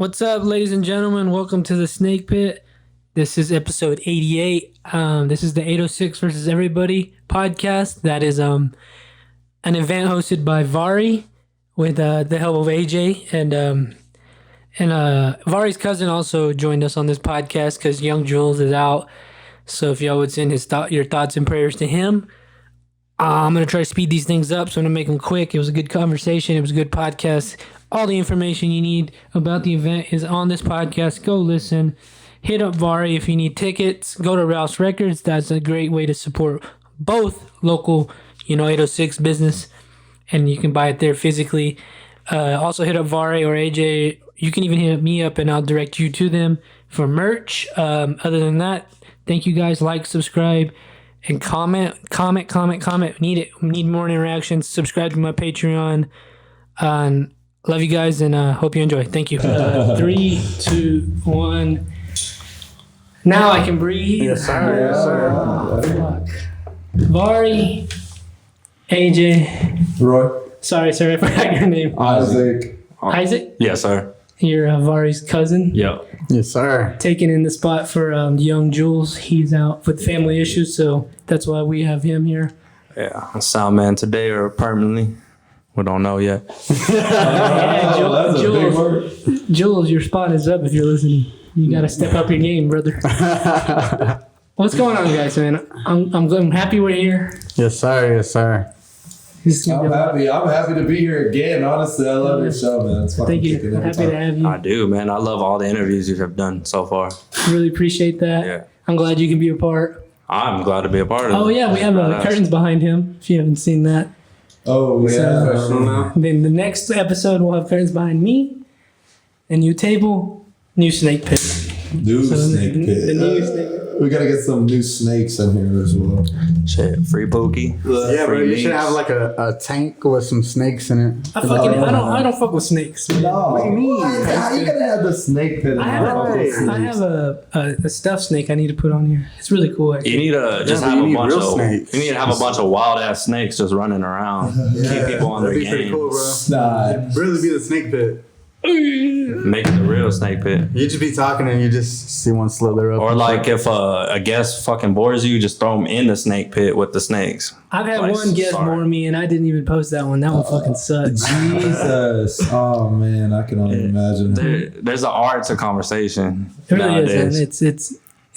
What's up, ladies and gentlemen? Welcome to the Snake Pit. This is episode 88. This is the 806 versus Everybody podcast. That is an event hosted by Vahrii with the help of AJ and Vahrii's cousin also joined us on this podcast because Young Jules is out. So if y'all would send your thoughts and prayers to him. I'm going to try to speed these things up, so I'm going to make them quick. It was a good conversation. It was a good podcast. All the information you need about the event is on this podcast. Go listen. Hit up Vahrii if you need tickets. Go to Rouse Records. That's a great way to support both local, 806 business, and you can buy it there physically. Also hit up Vahrii or AJ. You can even hit me up, and I'll direct you to them for merch. Other than that, thank you guys. Like, subscribe, and comment. Need it. We need more interactions. Subscribe to my Patreon. Love you guys and hope you enjoy. Thank you. 3, 2, 1. Now I can breathe. Yes, sir. Yes, sir. Vahrii, AJ. Roy. Sorry, I forgot your name. Isaac. Isaac? Yes, sir. You're Vahrii's cousin. Yep. Yes, sir. Taking in the spot for Young Jules. He's out with family issues, so that's why we have him here. Yeah, a sound man today or permanently. We don't know yet. Jules, your spot is up if you're listening. You got to step up your game, brother. What's going on, guys, man? I'm happy we're here. Yes, sir. Yes, sir. I'm happy to be here again. Honestly, I love your show, man. It's Thank you. I'm happy to have you. I do, man. I love all the interviews you have done so far. Really appreciate that. Yeah. I'm glad you can be a part. I'm glad to be a part of it. Oh, yeah. We have curtains behind him, if you haven't seen that. Oh, yeah. Then the next episode, we'll have curtains behind me, a new table, new snake pit. New snake pit. The new snake pit. We gotta get some new snakes in here as well. Shit, free pookie. Yeah, bro, you should have like a tank with some snakes in it. I don't fuck with snakes. Man. No. What do you mean? How you gonna have the snake pit? I have a stuffed snake I need to put on here. It's really cool. Actually. You need to just have a bunch of snakes. You need to have a bunch of wild ass snakes just running around. Keep people on their That'd be pretty game. cool, bro. Nah. Really be the snake pit. Make it the real snake pit. You just be talking and you just see one slither up. Or like if a guest fucking bores you, just throw them in the snake pit with the snakes. I've had one guest bore me and I didn't even post that one. That one fucking sucks. Jesus. Oh, man. I can only imagine. There's an art to conversation. It really nowadays. is, and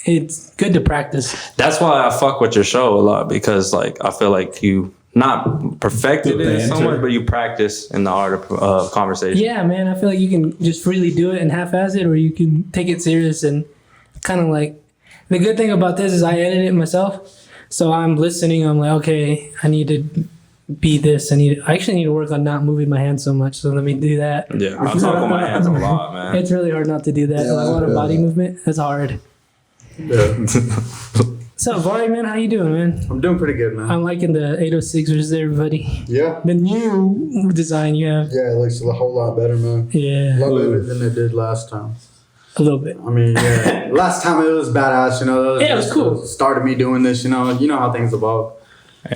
it's good to practice. That's why I fuck with your show a lot, because like I feel like you not perfected it so much, but you practice in the art of conversation. Yeah, man. I feel like you can just freely do it and half-ass it, or you can take it serious and kind of like. The good thing about this is I edit it myself, so I'm listening. I'm like, okay, I need to be this. I actually need to work on not moving my hands so much. So let me do that. Yeah, I talk with my hands a lot, man. It's really hard not to do that. A lot of body movement. That's hard. Yeah. So, Vahrii, man, how you doing, man? I'm doing pretty good, man. I'm liking the 806 versus Everybody. Yeah. The new design you have. Yeah, it looks a whole lot better, man. Yeah. A lot better than it did last time. A little bit. I mean, yeah. Last time it was badass, Yeah, it was cool. Started me doing this, you know how things evolve.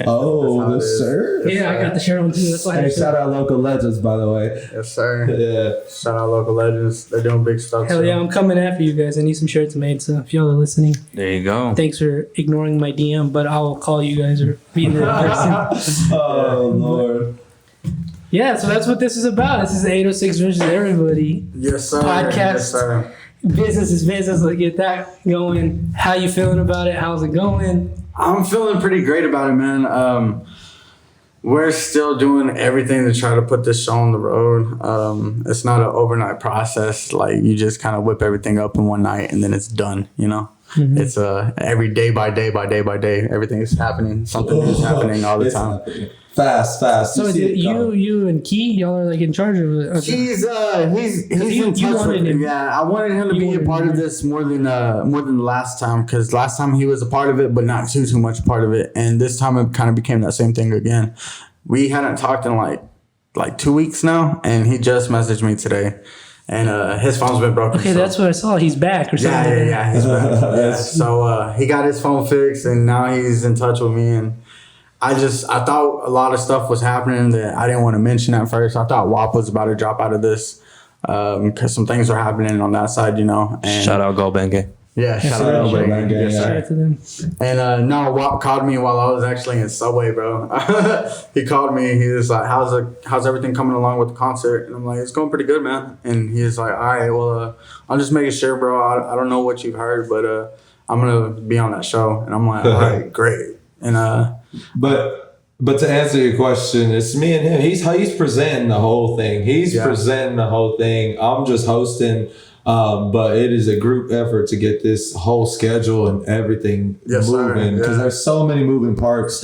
Oh, the sir. Yeah, I got the shirt on too. That's why I Hey, shout out local legends, by the way. Yes, sir. Yeah. Shout out local legends. They're doing big stuff. Hell yeah, I'm coming after you guys. I need some shirts made, so if y'all are listening, There you go. thanks for ignoring my DM, but I'll call you guys or be in person. Oh, Lord. Yeah, so that's what this is about. This is the 806 versus Everybody. Yes, sir. Podcast. Yes, sir. Business is business. Let's get that going. How you feeling about it? How's it going? I'm feeling pretty great about it, man. We're still doing everything to try to put this show on the road. It's not an overnight process. Like, you just kind of whip everything up in one night and then it's done, you know? Mm-hmm. It's every day by day by day by day. Everything is happening. Something is happening all the time. Fast. So you and Key, y'all are like in charge of it. Okay. He's in touch with him. Yeah, I wanted him to be a part of this more than last time, because last time he was a part of it, but not too much part of it. And this time it kind of became that same thing again. We hadn't talked in like 2 weeks now, and he just messaged me today. And his phone's been broken. Okay, so. That's what I saw. He's back or something. Yeah, he's back. Yeah. So he got his phone fixed, and now he's in touch with me. And I thought a lot of stuff was happening that I didn't want to mention at first. I thought WAP was about to drop out of this. because some things are happening on that side, you know. And Shout out Go Benge. Yeah, shout out to them. Yes, Shout out to them. And no, Wap called me while I was actually in Subway, bro. He called me. He was like, "How's everything coming along with the concert?" And I'm like, "It's going pretty good, man." And he was like, "All right, well, I'm just making sure, bro. I don't know what you've heard, but I'm gonna be on that show." And I'm like, "All right, great." And But to answer your question, it's me and him. He's presenting the whole thing. Presenting the whole thing. I'm just hosting. But it is a group effort to get this whole schedule and everything moving because there's so many moving parts.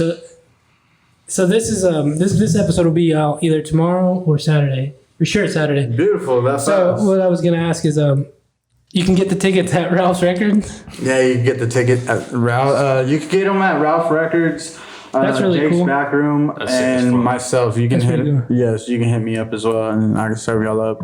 So this is this episode will be out either tomorrow or Saturday. For sure, it's Saturday. Beautiful. That's so. What I was gonna ask is, you can get the tickets at Ralph's Records. Yeah, you can get the ticket at Ralph. You can get them at Ralph Records. That's really Jake's cool. Backroom and myself. You can That's Yes, you can hit me up as well, and I can serve y'all up.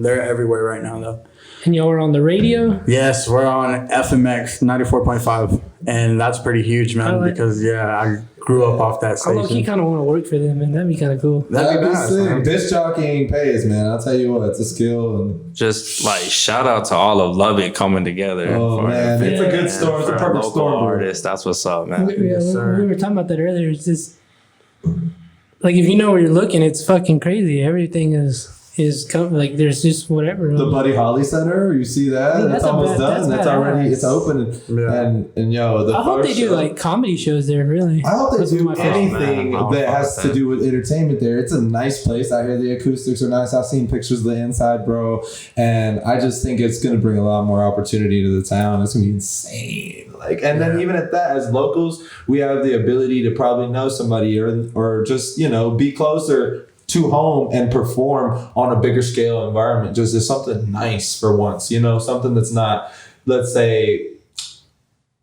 They're everywhere right now, though. And y'all are on the radio? Yes, we're on FMX 94.5, and that's pretty huge, man. Because I grew up off that station. I low-key kind of want to work for them, man. That'd be kind of cool. That'd be sick. Disc jockeying pays, man. I'll tell you what, it's a skill. And just like shout out to all of Lubbock coming together. Oh man, it's a good story. It's a perfect story. Artist, that's what's up, man. We were talking about that earlier. It's just like if you know where you're looking, it's fucking crazy. Everything is like there's just whatever. The Buddy Holly Center, you see that? It's almost done. That's already it's open. And yo, I hope they do like comedy shows there. Really, I hope they do anything that has to do with entertainment there. It's a nice place. I hear the acoustics are nice. I've seen pictures of the inside, bro, and I just think it's gonna bring a lot more opportunity to the town. It's gonna be insane. Then even at that, as locals, we have the ability to probably know somebody or just be closer to home and perform on a bigger scale environment. Just as something nice for once, something that's not, let's say,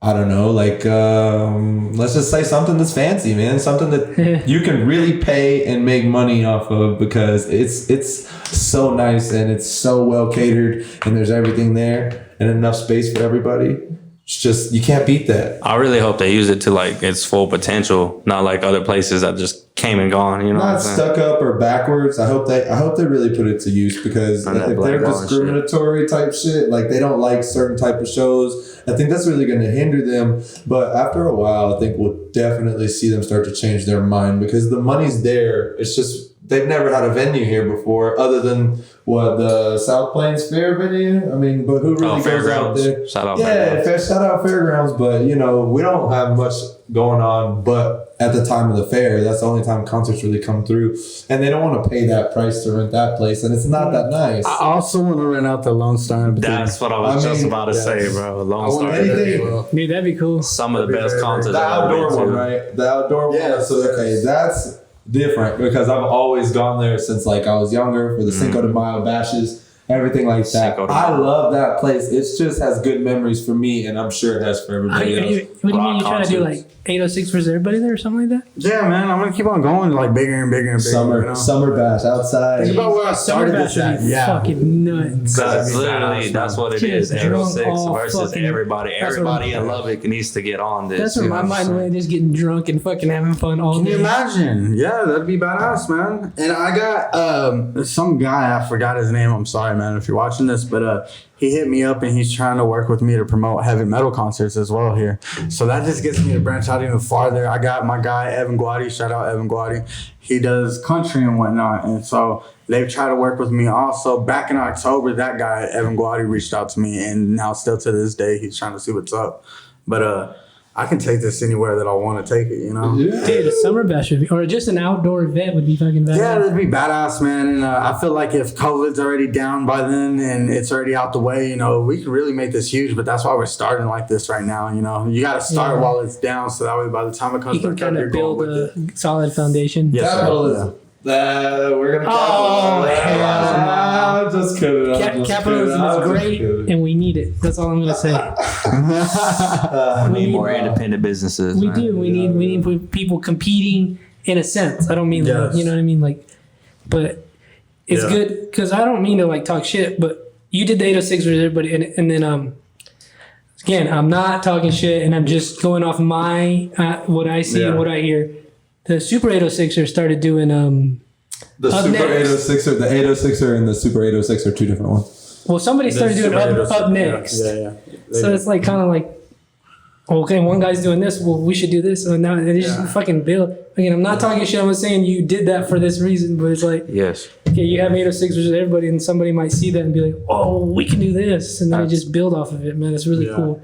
I don't know, let's just say something that's fancy, man. Something that you can really pay and make money off of because it's so nice and it's so well catered and there's everything there and enough space for everybody. It's just, you can't beat that. I really hope they use it to its full potential, not like other places that just came and gone. Not stuck up or backwards. I hope they really put it to use because if they're discriminatory type shit, they don't like certain type of shows, I think that's really going to hinder them. But after a while, I think we'll definitely see them start to change their mind because the money's there. It's just they've never had a venue here before other than the South Plains Fair venue. I mean, but who really goes out there? Shout out Fairgrounds. But we don't have much going on. But at the time of the fair, that's the only time concerts really come through, and they don't want to pay that price to rent that place, and it's not that nice. I also want to rent out the Lone Star. That's what I was just about to say, bro. Lone Star. Dude, that'd be cool. Some of the best concerts. The outdoor one, right? The outdoor one. So that's different because I've always gone there since I was younger for the Cinco de Mayo bashes, everything like that. I love that place. It just has good memories for me, and I'm sure it has for everybody else. What do you mean you're trying to do 806 versus everybody there or something like that? Yeah, man. I'm gonna keep on going bigger and bigger and bigger. Summer bash outside. Think about where I started this at. Fucking nuts. That's what it is. 806 versus everybody. Everybody in Lubbock needs to get on this. That's where my mind went, just getting drunk and fucking having fun all day. Can you imagine? Yeah, that'd be badass, man. And I got some guy, I forgot his name. I'm sorry, man, if you're watching this, but he hit me up and he's trying to work with me to promote heavy metal concerts as well here. So that just gets me to branch out even farther. I got my guy, Evan Guadi. Shout out Evan Guadi. He does country and whatnot. And so they've tried to work with me also. Back in October, that guy, Evan Guadi, reached out to me. And now still to this day, he's trying to see what's up. But I can take this anywhere that I want to take it, Yeah. Dude, a summer bash would be, or just an outdoor event would be fucking badass. Yeah, that'd be badass, man. And I feel like if COVID's already down by then and it's already out the way, we could really make this huge. But that's why we're starting like this right now. You got to start while it's down, so that way by the time it comes you can back up, kind of build a solid foundation. Yes, capitalism. We're gonna. I'm just kidding. Capitalism is great, and we need it. That's all I'm gonna say. We need more independent businesses. We do. We need people competing in a sense. I don't mean you know what I mean, but it's good because I don't mean to talk shit. But you did the 806 with everybody, and then again, I'm not talking shit, and I'm just going off my what I see and what I hear. The Super 806ers started doing The Up Super Next. 806er, the 806er and the Super 806 are two different ones. Well, somebody started doing up Next. Yeah. So it's like kind of like, okay, one guy's doing this. Well, we should do this. So now they just fucking build. Again, I'm not talking shit. I'm not saying you did that for this reason, but it's like, Yes. okay, you have 806 versus everybody, and somebody might see that and be like, oh, we can do this, and then they just build off of it. Man, it's really cool.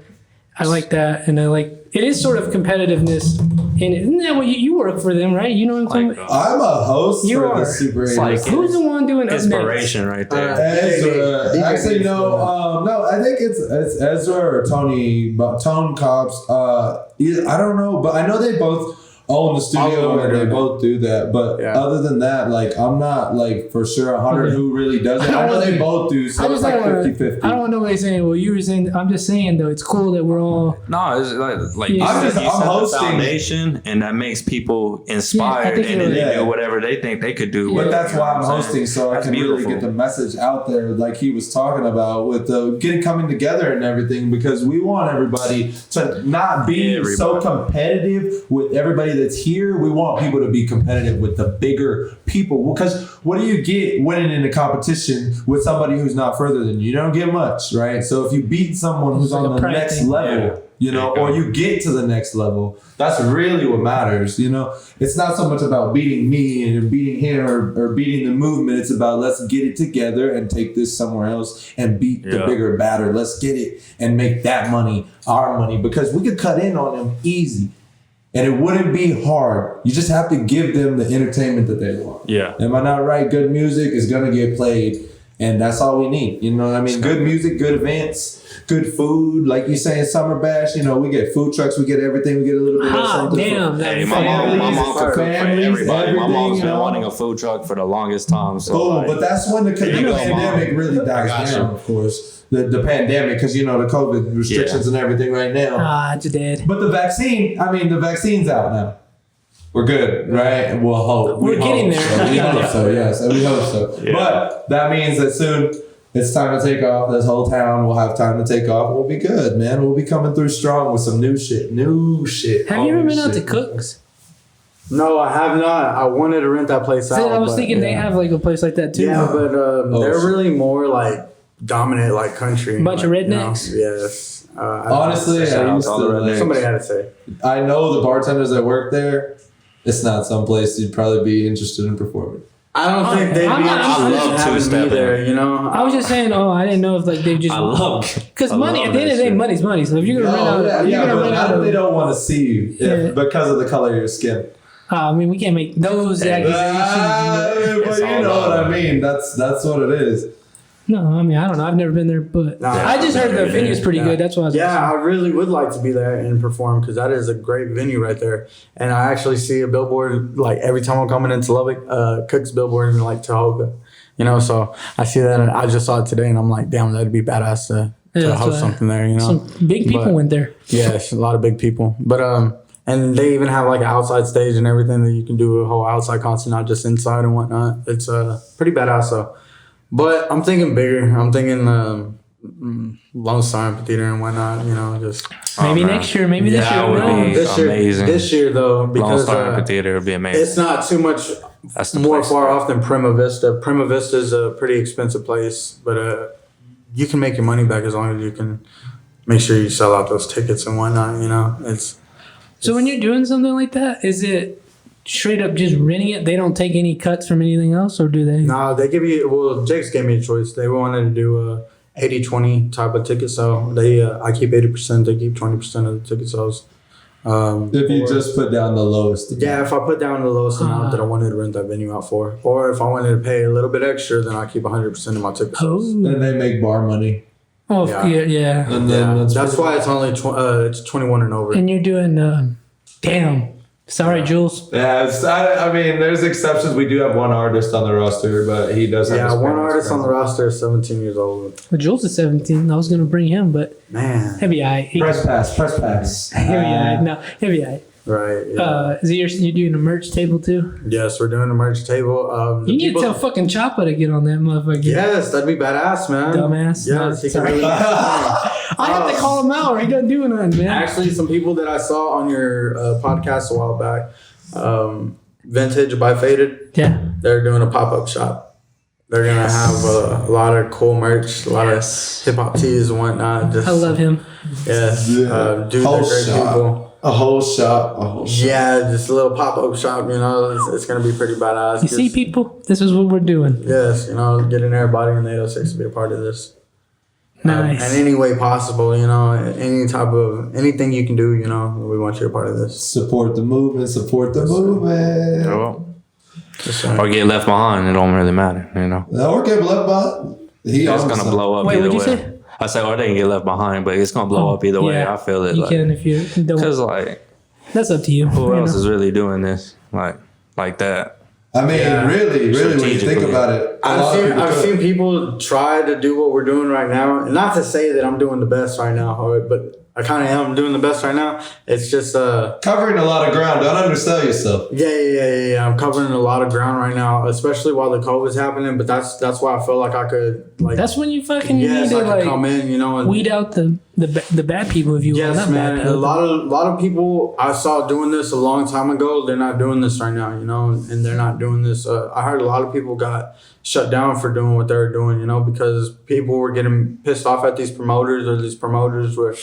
I like that, and I like it is sort of competitiveness in it. Isn't that what you work for them, right? You know what I'm talking about? I'm a host You for are. the Super It's 806. like- Who's the one doing Up Next? Inspiration right there. Ezra. Actually, no, I think it's Ezra or Tony, but Tone Cops. I don't know, but I know they both own the studio and they both do that. But other than that, like, I'm not like for sure 100 who really does it. I know they both do, so it's like 50-50. I don't want nobody saying, well, you were saying, I'm just saying, though, it's cool that we're all. No, it's like you Yeah. set I'm the hosting. foundation, and that makes people inspired, think and then you're they right. do whatever they think they could do. But that's why I'm hosting, so I That's can really beautiful. get the message out there, like he was talking about, with the coming together and everything, because we want everybody to not be so competitive with everybody that's here. We want people to be competitive with the bigger people, because what do you get winning in a competition with somebody who's not further than you? You don't get much, right? So if you beat someone who's like on a the pride next thing. level, you know, or you get to the next level, that's really what matters. You know, it's not so much about beating me and beating him or beating the movement. It's about, let's get it together and take this somewhere else and beat the bigger, badder. Let's get it and make that money our money, because we could cut in on them easy. And it wouldn't be hard. You just have to give them the entertainment that they want. Yeah. Am I not right? Good music is going to get played. And that's all we need. You know what I mean? Good music, good events, good food. Like you saying, Summer Bash, you know, we get food trucks, we get everything. We get a little bit of Ah, something. damn. Hey, That's my mom could cook for families, everybody. My mom's everything, been you know? wanting a food truck for the longest time. So Oh, like, but that's when the you go, pandemic really dies got down, you. of course. The pandemic, because, you know, the COVID restrictions and everything right now. it's dead. But the vaccine's out now. We're good, right? And we'll hope. We're getting there. So. We hope so, yes. And we hope so. Yeah. But that means that soon it's time to take off. This whole town will have time to take off. We'll be good, man. We'll be coming through strong with some new shit. Have you ever been out to Cook's? No, I have not. I wanted to rent that place out. See, I was but- thinking they have like a place like that too. Yeah, but they're really more like dominant, like country. Bunch of like, rednecks? You know? Yes. Honestly, Shout I out used to all to. the rednecks. Like, somebody had to say. I know the bartenders that work there. It's not someplace you'd probably be interested in performing. I don't think they'd be I'm not- interested I in love having two-step me there, you know? I was just saying, I didn't know if like they just. I love. Because I money, love at the end of the that day, shit. money's money. So if you're gonna Oh, rent out, yeah, you're gonna but rent not out. if they don't want to see you Yeah. because of the color of your skin. I mean, we can't make those accusations. But you know what I mean. That's what it is. No, I mean, I don't know. I've never been there, but Nah, I just heard the venue's pretty good. That's why I was Yeah, I really would like to be there and perform because that is a great venue right there. And I actually see a billboard like every time I'm coming into Lubbock, Cook's billboard in like Tahoga. You know, so I see that and I just saw it today and I'm like, damn, that'd be badass to that's host why- something there, you know? Some big people But- went there. Yes, a lot of big people. But and they even have like an outside stage and everything that you can do a whole outside concert, not just inside and whatnot. It's pretty badass though. But I'm thinking bigger. I'm thinking Lone Star Amphitheater and whatnot. You know, just Maybe man. next year. Maybe this Yeah, year. it would no. be this year. amazing. This year though, Lone because Star Amphitheater would be amazing. it's not too much That's the more place. far off than Prima Vista. Prima Vista is a pretty expensive place, but you can make your money back as long as you can make sure you sell out those tickets and whatnot. You know, it's. So when you're doing something like that, is it straight up just renting it? They don't take any cuts from anything else, or do they? No, they give you. Well, Jake's gave me a choice. They wanted to do a 80-20 type of ticket sale. They I keep 80%. They keep 20% of the ticket sales. If you just put down the lowest. Yeah, if I put down the lowest amount that I wanted to rent that venue out for, or if I wanted to pay a little bit extra, then I keep 100% of my ticket sales. Oh, And they make bar money. yeah. Yeah. And then That's why it's only it's 21 and over. And you're doing. Damn. Sorry, Jules. Yeah, I mean, there's exceptions. We do have one artist on the roster, but he does have Yeah, his one parents artist on the present. roster is 17 years old. Well, Jules is 17. I was gonna bring him, but Man, he'll be alright. Press pass. He'll be alright. No, he'll be alright. right? Yeah. Is you doing a merch table too? Yes, we're doing a merch table. The You need to people- tell fucking Choppa to get on that motherfucker. Yes, that'd be badass, man. Dumbass. No, Yes, he can sorry. really- I have to call him out or he doesn't do nothing, man. Actually, some people that I saw on your podcast a while back, Vintage by Faded. Yeah. They're doing a pop-up shop. They're gonna have a lot of cool merch, a lot of hip hop tees and whatnot. I love him. Yes, dude, they're great people. A whole shop. Yeah, just a little pop-up shop. You know, it's gonna be pretty badass. You see, people, this is what we're doing. Yes, you know, getting everybody in the 806 to be a part of this. Nice. In any way possible, you know, anything you can do, you know, we want you a part of this. Support the movement. Well, or get left behind. It don't really matter, you know. Or get left behind. It's gonna blow up. Wait, either what'd you way. say? I said, or they can get left behind, but it's gonna blow up either way. I feel it. You can if you don't. Because like, that's up to you. who else is really doing this like that? I mean, really, when you think about it, I've seen people try to do what we're doing right now. And not to say that I'm doing the best right now, but I kind of am doing the best right now. It's just covering a lot of ground. Don't undersell yourself. Yeah. I'm covering a lot of ground right now, especially while the COVID's happening. But that's why I feel like I could That's when you fucking need to I could come in, you know, and weed out the bad people if you want. Yes, man. And a lot of people I saw doing this a long time ago. They're not doing this right now, you know, and they're not doing this. I heard a lot of people got shut down for doing what they were doing, you know, because people were getting pissed off at these promoters, or these promoters were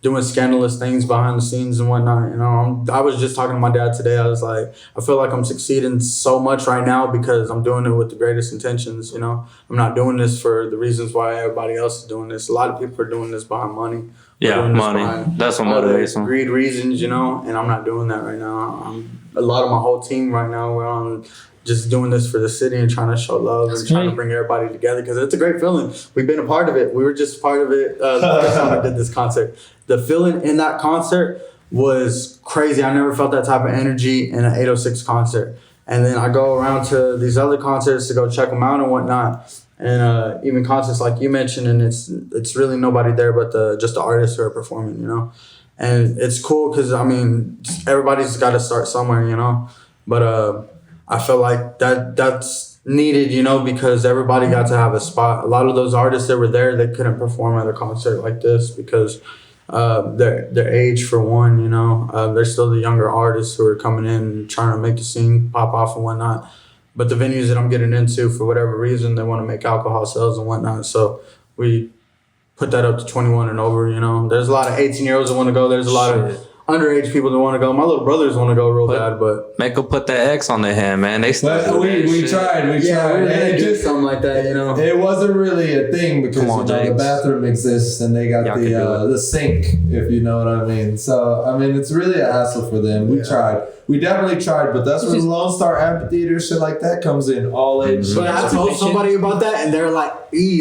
doing scandalous things behind the scenes and whatnot. You know, I was just talking to my dad today. I was like, I feel like I'm succeeding so much right now because I'm doing it with the greatest intentions. You know, I'm not doing this for the reasons why everybody else is doing this. A lot of people are doing this behind money. Yeah, money. That's what motivates them. Greed reasons, you know, and I'm not doing that right now. A lot of my whole team right now, we're on just doing this for the city and trying to show love and trying to bring everybody together because it's a great feeling. We've been a part of it. We were just part of it the first time I did this concert. The feeling in that concert was crazy. I never felt that type of energy in an 806 concert. And then I go around to these other concerts to go check them out and whatnot. And even concerts like you mentioned, and it's really nobody there but just the artists who are performing, you know. And it's cool because, I mean, everybody's got to start somewhere, you know. But I feel like that's needed, you know, because everybody got to have a spot. A lot of those artists that were there, they couldn't perform at a concert like this because their age, for one, you know. They're still the younger artists who are coming in and trying to make the scene pop off and whatnot. But the venues that I'm getting into, for whatever reason, they want to make alcohol sales and whatnot. So we put that up to 21 and over, you know. There's a lot of 18-year-olds that want to go. There's a lot of underage people that want to go. My little brothers want to go real bad, but make them put that X on their hand, man. They still we tried. We tried. Just something like that, you know. It wasn't really a thing because the bathroom exists and they got the sink, if you know what I mean. So I mean, it's really a hassle for them. We tried. We definitely tried, but that's where the Lone Star Amphitheater shit like that comes in. All age. But I told somebody about that, and they're like,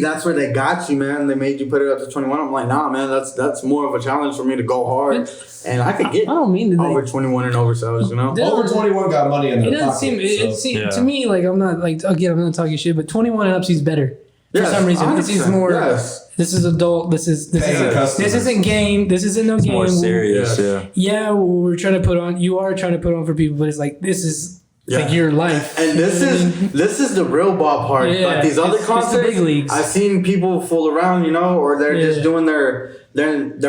that's where they got you, man. They made you put it up to 21. I'm like, nah, man, that's more of a challenge for me to go hard. And I could get over 21 and over sales, you know? Over 21 got money in their pocket. It seems to me like I'm not talking shit, but 21 and up seems better. For some reason, this is more. Yes. This is adult. This isn't game. This isn't no game. More serious. Yeah, we're trying to put on. You are trying to put on for people, but it's like this is like your life. And this is the real ball part. Yeah, like these other concerts, the big leagues. I've seen people fool around, you know, or they're just doing they're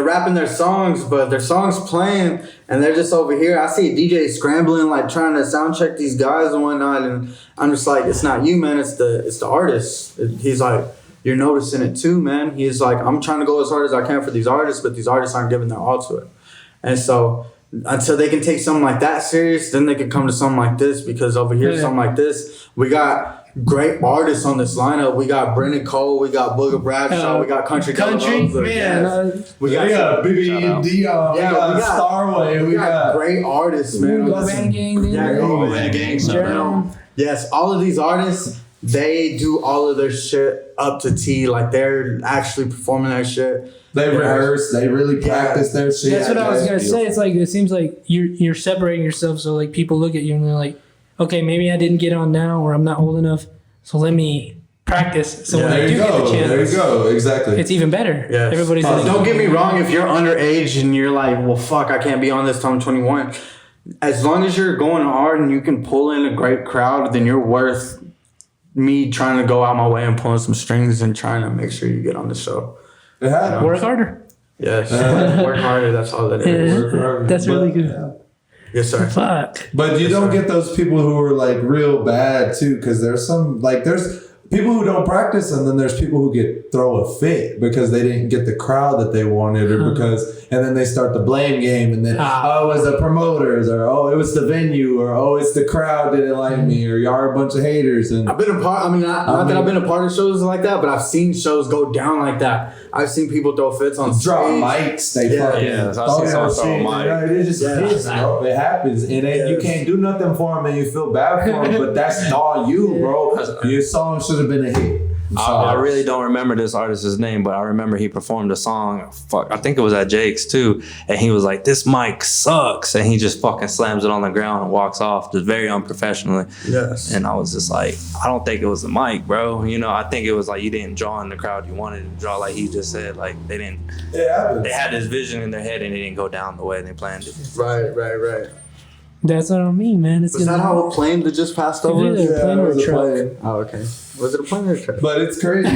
rapping their songs, but their songs playing, and they're just over here. I see a DJ scrambling, like trying to sound check these guys and whatnot, and I'm just like, it's not you, man. It's the artist. He's like, you're noticing it too, man. He's like, I'm trying to go as hard as I can for these artists, but these artists aren't giving their all to it. And so until they can take something like that serious, then they can come to something like this, because over here, something like this, we got great artists on this lineup. We got Brendan Cole, we got Booger Bradshaw, we got Country, man. We got BB Dion, we got Starway, we got great artists, man. Yes, all of these artists, they do all of their shit up to T. Like, they're actually performing their shit. They rehearse. They really practice their shit. That's what I was gonna say. It's like, it seems like you're separating yourself, so like people look at you and they're like, okay, maybe I didn't get on now, or I'm not old enough, so let me practice. So when I do get the chance, there you go. Exactly. It's even better. Yeah. Everybody's don't get me wrong. If you're underage and you're like, well, fuck, I can't be on this till I'm 21. As long as you're going hard and you can pull in a great crowd, then you're worth me trying to go out my way and pulling some strings and trying to make sure you get on the show. Work harder. Yes. Work harder. That's all that is. That's really good. Yes, sir. Fuck. But you don't get those people who are like real bad too, because there's some like there's people who don't practice, and then there's people who throw a fit because they didn't get the crowd that they wanted, or and then they start the blame game, and then oh, it was the promoters, or oh, it was the venue, or oh, it's the crowd didn't like me, or y'all are a bunch of haters. And I've been a part. I mean, not that I've been a part of shows like that, but I've seen shows go down like that. I've seen people throw fits on drop stage. mics. They fucking I've seen someone throw a mic. It just is, bro. It happens, and you can't do nothing for them, and you feel bad for them. But that's all you, bro. Your song should have been a hit. I really don't remember this artist's name, but I remember he performed a song. I think it was at Jake's too, and he was like, "This mic sucks," and he just fucking slams it on the ground and walks off, just very unprofessionally. Yes. And I was just like, I don't think it was the mic, bro. You know, I think it was like you didn't draw in the crowd you wanted to draw. Like he just said, like they didn't. Yeah, they had this vision in their head and it didn't go down the way they planned it. Right. That's what I mean, man. Was that how a plane that just passed over? Either a plane or a truck. Oh, okay. Was it a plane or a truck? But it's crazy.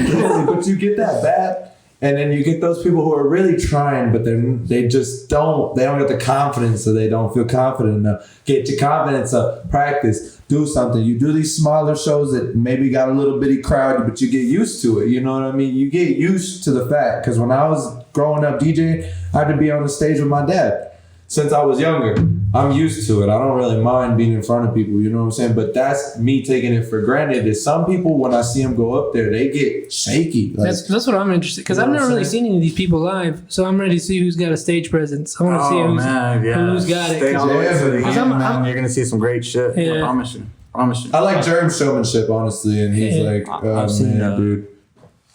But you get that bad, and then you get those people who are really trying, but they just don't. They don't get the confidence, so they don't feel confident enough. Get your confidence up. Practice. Do something. You do these smaller shows that maybe got a little bitty crowd, but you get used to it. You know what I mean? You get used to the fact. Because when I was growing up DJing, I had to be on the stage with my dad. Since I was younger, I'm used to it. I don't really mind being in front of people, you know what I'm saying? But that's me taking it for granted. There's some people, when I see them go up there, they get shaky. Like, that's what I'm interested, because I've never really seen any of these people live, so I'm ready to see who's got a stage presence. I want to see who's got it. Stay all the way to the end, man. You're gonna see some great shit. Yeah. I promise you. I like Germ's showmanship, honestly, and he's like, I've seen man, dude.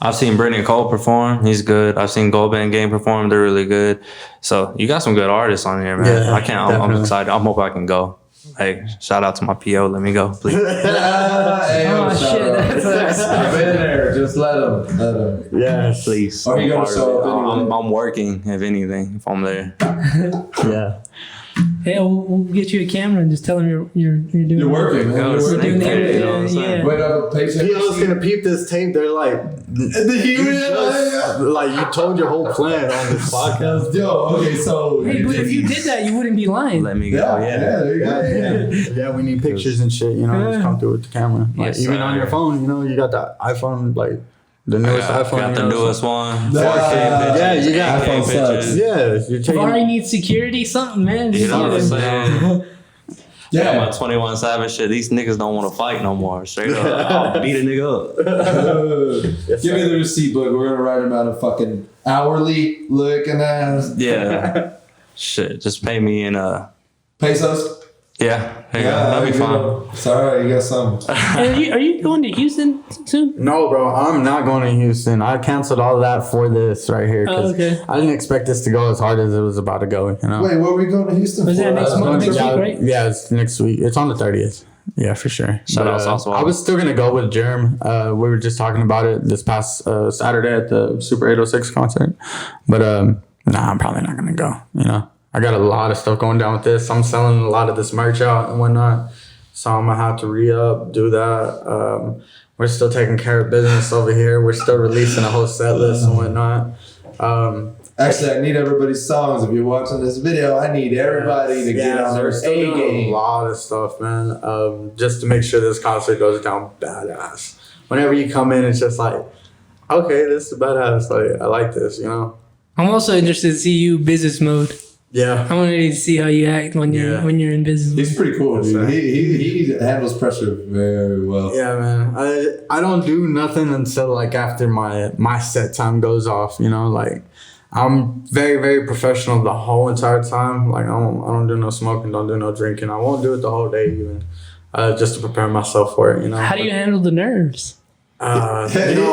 I've seen Brittany Cole perform. He's good. I've seen Goldband Game perform. They're really good. So you got some good artists on here, man. Yeah, I can't. I'm excited. I hope I can go. Hey, shout out to my PO. Let me go, please. Hey, Oh, shit. I've been there. Just let him. Yes. Please. Are you gonna show up anyway? I'm working, if anything, if I'm there. Yeah. Hey, we'll get you a camera and just tell them you're doing. You're working, man. Go, You're snake working. pit, you know what I'm saying? Yeah. Wait up, patient. People's gonna peep this tape. They're like, like you told your whole plan on this podcast. Yo, okay, so. Hey, but if you did that, you wouldn't be lying. Let me go. Yeah, there you go. Yeah, we need pictures and shit. You know, just come through with the camera. Like Yes, even sir. on your phone, you know, you got the iPhone, like the newest iPhone. Got the you know, newest one. 4K Yeah, pictures. yeah, you got 8K iPhone sucks. pictures. Yeah, you're taking. Vahrii needs security, something, man. You know what I'm Just saying? Yeah, my Yeah. 21 Savage shit. These niggas don't want to fight no more. Straight up, I'll beat a nigga up. Give me the receipt book. We're gonna write him out a fucking hourly looking ass Yeah. Shit, just pay me in pesos. Yeah, there you go. That'll be fine. Sorry, you got some. Hey, are you going to Houston soon? No, bro, I'm not going to Houston. I canceled all of that for this right here. 'Cause Oh, okay. I didn't expect this to go as hard as it was about to go. You know. Wait, what are we going to Houston Was for? that next month? Next week, right? Yeah, it's next week. It's on the 30th. Yeah, for sure. Shout But, out Sauce I was still gonna go with Germ. We were just talking about it this past Saturday at the Super 806 concert. But nah, I'm probably not gonna go. You know, I got a lot of stuff going down with this. I'm selling a lot of this merch out and whatnot, so I'm gonna have to re-up, do that. We're still taking care of business over here. We're still releasing a whole set list and whatnot. Actually, I need everybody's songs. If you're watching this video, I need everybody to get on so their we're still A doing a game. lot of stuff, man. Just to make sure this concert goes down badass. Whenever you come in, it's just like, okay, this is badass. Like, I like this, you know? I'm also interested to see you business mode. Yeah. I want to see how you act when you're in business He's mode. pretty cool, dude. He handles pressure very well. Yeah, man. I don't do nothing until like after my set time goes off, you know? Like, I'm very, very professional the whole entire time. Like, I don't do no smoking, don't do no drinking. I won't do it the whole day even, just to prepare myself for it, you know? How do you handle the nerves? You know,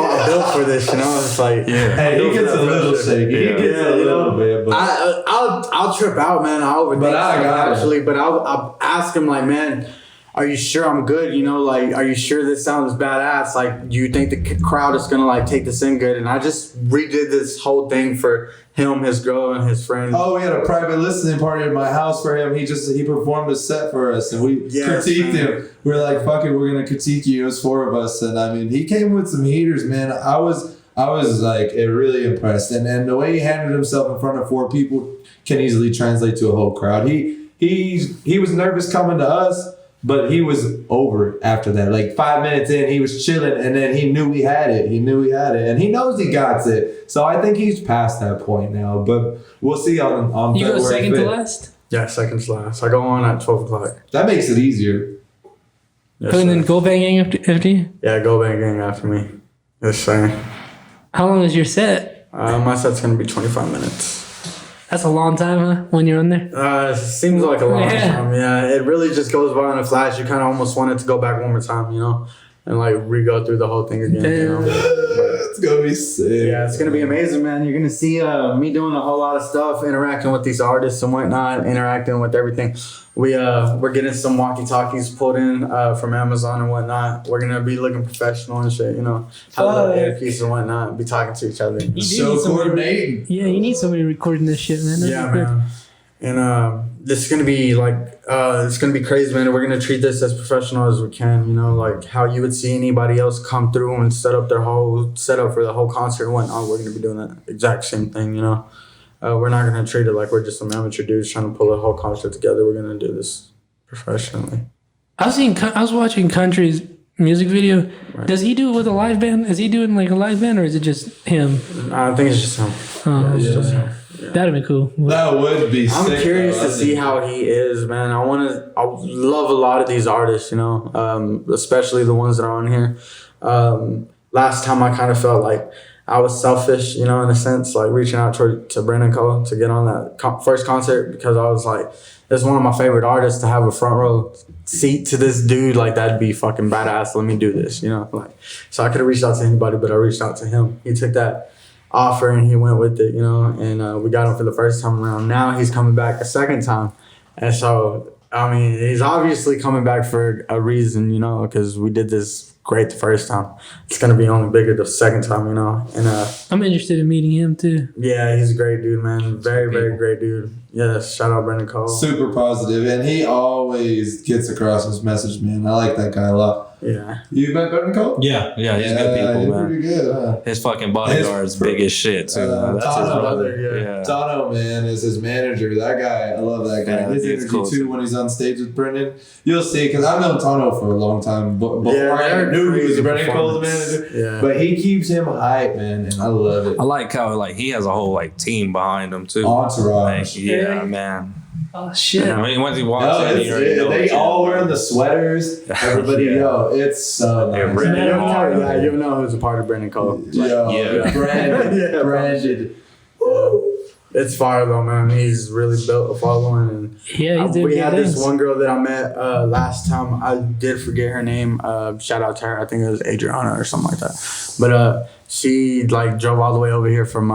I'm built for this, you know? It's like, Hey, he gets a little shaky. He gets a little bit, but I'll trip out, man. I'll overthink But I stuff, got it. actually. But I'll ask him, like, man, are you sure I'm good? You know, like, are you sure this sounds badass? Like, do you think the crowd is gonna like take this in good? And I just redid this whole thing for him, his girl, and his friends. oh, we had a private listening party at my house for him. He performed a set for us, and we critiqued him. We were like, "Fuck it, we're gonna critique you." It was 4 of us, and I mean, he came with some heaters, man. I was like really impressed, and the way he handled himself in front of 4 people can easily translate to a whole crowd. he was nervous coming to us, but he was over after that. Like 5 minutes in, he was chilling, and then he knew he had it. And he knows he got it. So I think he's past that point now. But we'll see on You go February second 5th. to last? Yeah, second to last. I go on at 12 o'clock. That makes it easier. Yes, And sir. then go banging after you? Yeah, go bang gang after me. Yes, sir. How long is your set? My set's gonna be 25 minutes. That's a long time, huh? When you're on there? Seems like a long Yeah. time. Yeah, it really just goes by in a flash. You kind of almost want it to go back one more time, you know, and like re-go through the whole thing again. You know? It's gonna be sick. Yeah, it's gonna be amazing, man. You're gonna see me doing a whole lot of stuff, interacting with these artists and whatnot, interacting with everything. We're getting some walkie-talkies pulled in from Amazon and whatnot. We're gonna be looking professional and shit, you know, have a little earpiece and whatnot, be talking to each other. So coordinating. Yeah, you need somebody recording this shit, man. That's Yeah, good. man. And this is gonna be like it's gonna be crazy, man. We're gonna treat this as professional as we can, you know, like how you would see anybody else come through and set up their whole setup for the whole concert and whatnot. We're gonna be doing that exact same thing, you know. We're not gonna treat it like we're just some amateur dudes trying to pull a whole concert together. We're gonna do this professionally. I was watching Country's music video. Right. Does he do it with a live band? Is he doing like a live band, or is it just him? I think it's just him. Oh, It's just him. that'd be cool. That would be sick. I'm curious though. to see how he is, man. I love a lot of these artists, you know, especially the ones that are on here. Last time I kind of felt like I was selfish, you know, in a sense, like reaching out to Brandon Cole to get on that first concert, because I was like, it's one of my favorite artists to have a front row seat to this dude. Like, that'd be fucking badass. Let me do this, you know, like, so I could have reached out to anybody, but I reached out to him. He took that offer and he went with it, you know, and we got him for the first time around. Now he's coming back a second time. And so, I mean, he's obviously coming back for a reason, you know, because we did this great the first time. It's going to be only bigger the second time, you know. And I'm interested in meeting him too. yeah, he's a great dude, man. Very, very great dude. Yes, shout out Brandon Cole. Super positive, and he always gets across his message, man. I like that guy a lot. Yeah. You met Brandon Cole? Yeah, he's good people, he's man. pretty good, huh? His fucking bodyguard's big as shit too. That's his Tano, brother. yeah. Yeah. Tano, man, is his manager. That guy, I love that guy. Yeah, His he's energy cool. too when he's on stage with Brendan. You'll see, because I've known Tano for a long time. Before Yeah, I they're knew he was crazy Brendan Cole's performance. manager. Yeah. But he keeps him hype, man, and I love it. I like how like he has a whole like team behind him too. Entourage. Like, yeah, man. Oh shit! Once he walks No, in, you already know they what all you're wearing the sweaters. Everybody, Yeah. yo, it's so Yeah, nice. Brandon Yeah, you know who's a part of Brandon Cole. Yo, Yeah. Brandon, Yeah. Brandon. It's fire though, man. He's really built a following, and Yeah, he's doing we good had things. this one girl that I met last time. I did forget her name. Shout out to her. I think it was Adriana or something like that. But she like drove all the way over here from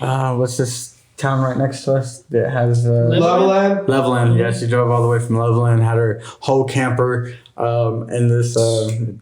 what's this town right next to us that has Loveland. Loveland. Yeah, she drove all the way from Loveland. Had her whole camper in this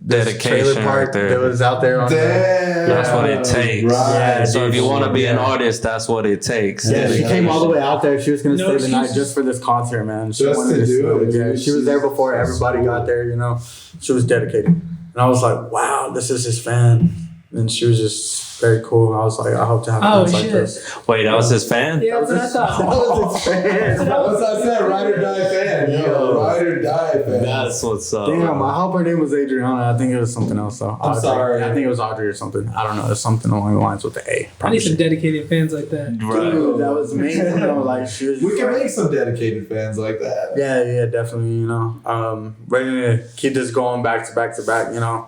Dedication trailer park right there. that was out there on Damn. That's what it takes. Right. So if you want to be an Yeah. artist, that's what it takes. Yeah, she came all the way out there. She was gonna No stay the night excuses. just for this concert, man. She Just wanted to do it, Yeah, dude. she was there before She's everybody cool. got there. You know, she was dedicated, and I was like, "Wow, this is his fan," and she was just very cool. I was like, "I hope to have Oh fans like shit! this." Wait, that was his fan? Yeah, that's what I thought. That was his fan. That's what I said, ride or die fan. Yo, ride or die fan. That's what's up. Damn, I hope her name was Adriana. I think it was something else though. I'm Audrey. sorry. I think it was Audrey or something. I don't know. It's something along the lines with the A. I need some dedicated fans like that. Right. Dude, that was amazing though. Like she was. We can make some dedicated fans like that. Yeah, definitely. You know, we're gonna keep this going back to back to back. You know,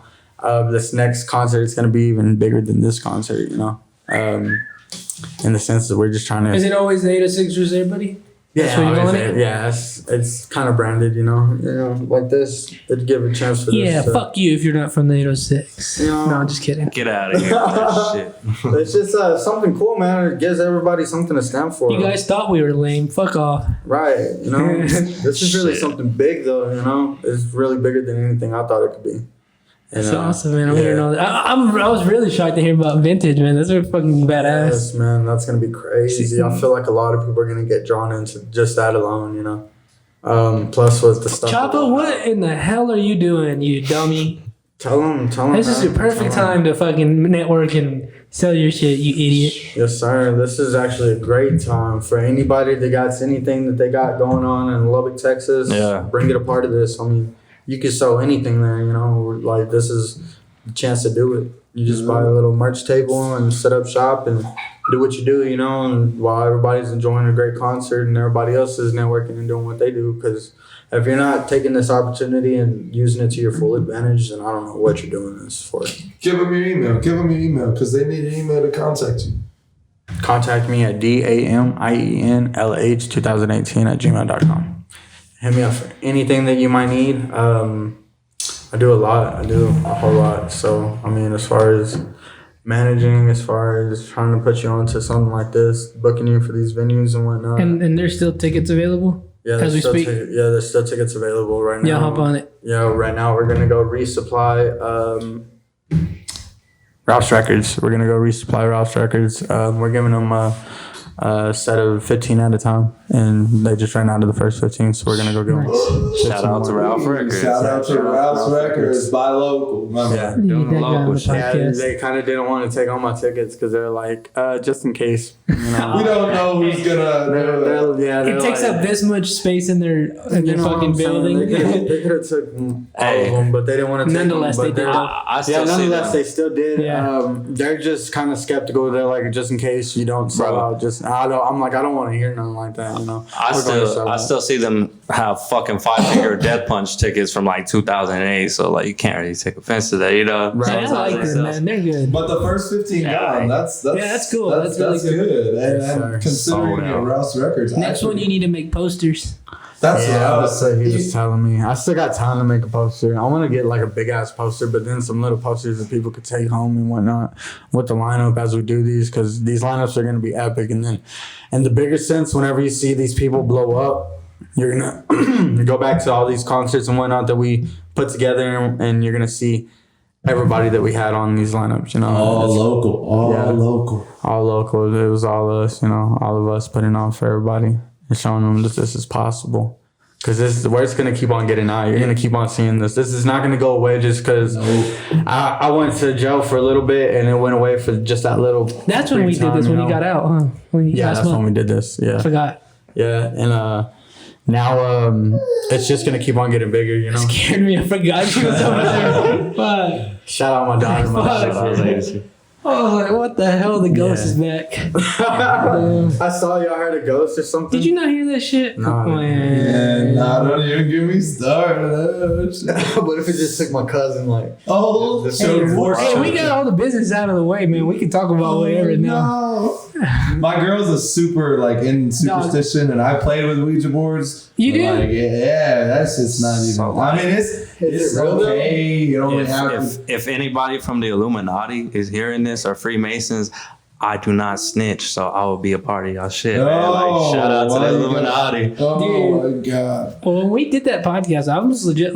this next concert is gonna be even bigger than this concert. You know, in the sense that we're just trying to. Is it always the 806 versus everybody? That's what you're calling it? Yeah, it's kind of branded. You know, like this. It'd give a chance for Yeah, this. fuck you if you're not from the 806. You know- No, I'm just kidding. Get out of here with that shit. It's just something cool, man. It gives everybody something to stand for. You guys thought we were lame. Fuck off. Right, you know, this is really Shit. something big, though. You know, it's really bigger than anything I thought it could be. And, That's awesome, man. I'm yeah. hearing all that. I was really shocked to hear about Vintage, man. That's fucking badass. Yes, man, that's gonna be crazy. I feel like a lot of people are gonna get drawn into just that alone, you know. Plus with the stuff. Choppa, what in the hell are you doing, you dummy? Tell them. This is the perfect time to fucking network and Sell your shit, you idiot. Yes, sir. This is actually a great time for anybody that got anything that they got going on in Lubbock, Texas. Yeah. Bring it a part of this. I mean, you can sell anything there, you know. Like, this is the chance to do it. You just buy a little merch table and set up shop and do what you do, you know, and while everybody's enjoying a great concert and everybody else is networking and doing what they do. Because if you're not taking this opportunity and using it to your full advantage, then I don't know what you're doing this for. Give them your email. Give them your email because they need an email to contact you. Contact me at DAMIENLH2018@gmail.com. Hit me up for anything that you might need. I do a lot. I do a whole lot. So, I mean, as far as managing, as far as trying to put you onto something like this, booking you for these venues and whatnot. And there's still tickets available? Yeah, as we speak? there's still tickets available right now. Yeah, hop on it. Yeah, right now we're going to go resupply Ralph's Records. We're going to go resupply Ralph's Records. We're giving them a set of 15 at a time, and they just ran out of the first 15, so we're going to go give them. Shout out to Ralph Records. Shout out to Ralph's Records. Buy local. Yeah. You Doing need that the guy on local the shit. Yeah, podcast. they kind of didn't want to take all my tickets because they're like, just in case. You know? We don't know who's gonna. It takes up this much space in their fucking building. They could have took all of them, but they didn't want to take Nonetheless, them. they did. I still see Nonetheless, them. they still did. Yeah. They're just kind of skeptical. They're like, just in case you don't sell Bro. out. I'm like, I don't want to hear nothing like that. You know. I still see them have fucking 5-figure Death Punch tickets from like 2008. So like you can't really take offense to that, you know. Right. I like them, man. They're good. But the first 15 gone. That's cool. That's really good. And Yes, considering Sold it out. Ralph's Records. Next one, you need to make posters. That's what I was saying. He was telling me. I still got time to make a poster. I want to get like a big ass poster, but then some little posters that people could take home and whatnot with the lineup as we do these, because these lineups are going to be epic. And then, in the bigger sense, whenever you see these people blow up, you're gonna go back to all these concerts and whatnot that we put together, and you're gonna see everybody that we had on these lineups. You know, All local. All local. all local. It was all us. You know, all of us putting on for everybody and showing them that this is possible. Because this is where it's going to keep on getting out. You're going to keep on seeing this. This is not going to go away just because I went to jail for a little bit and it went away for just that little. That's when we did this, when you got out, huh? When you Yeah, last that's when month. we did this. Yeah. I forgot. Yeah. And now it's just going to keep on getting bigger, you know? Scared me. I forgot she was over there. Fuck. Shout out my daughter. I was like, what the hell? The ghost is back. Damn. I saw y'all heard a ghost or something. Did you not hear that shit? No, I didn't. And don't even get me started. What if it just took my cousin, like... Oh, Hey, so Hey, we got all the business out of the way, man. We can talk about whatever now. No. My girl's a super in superstition, and I played with Ouija boards. You But, did? Like, yeah, that's just not even. So, I mean, it's it real, though? okay. You only have to. If anybody from the Illuminati is hearing this or Freemasons, I do not snitch, so I will be a part of y'all shit, man. Like, shout out to why the you Illuminati. Oh my god. Well, when we did that podcast, I was legit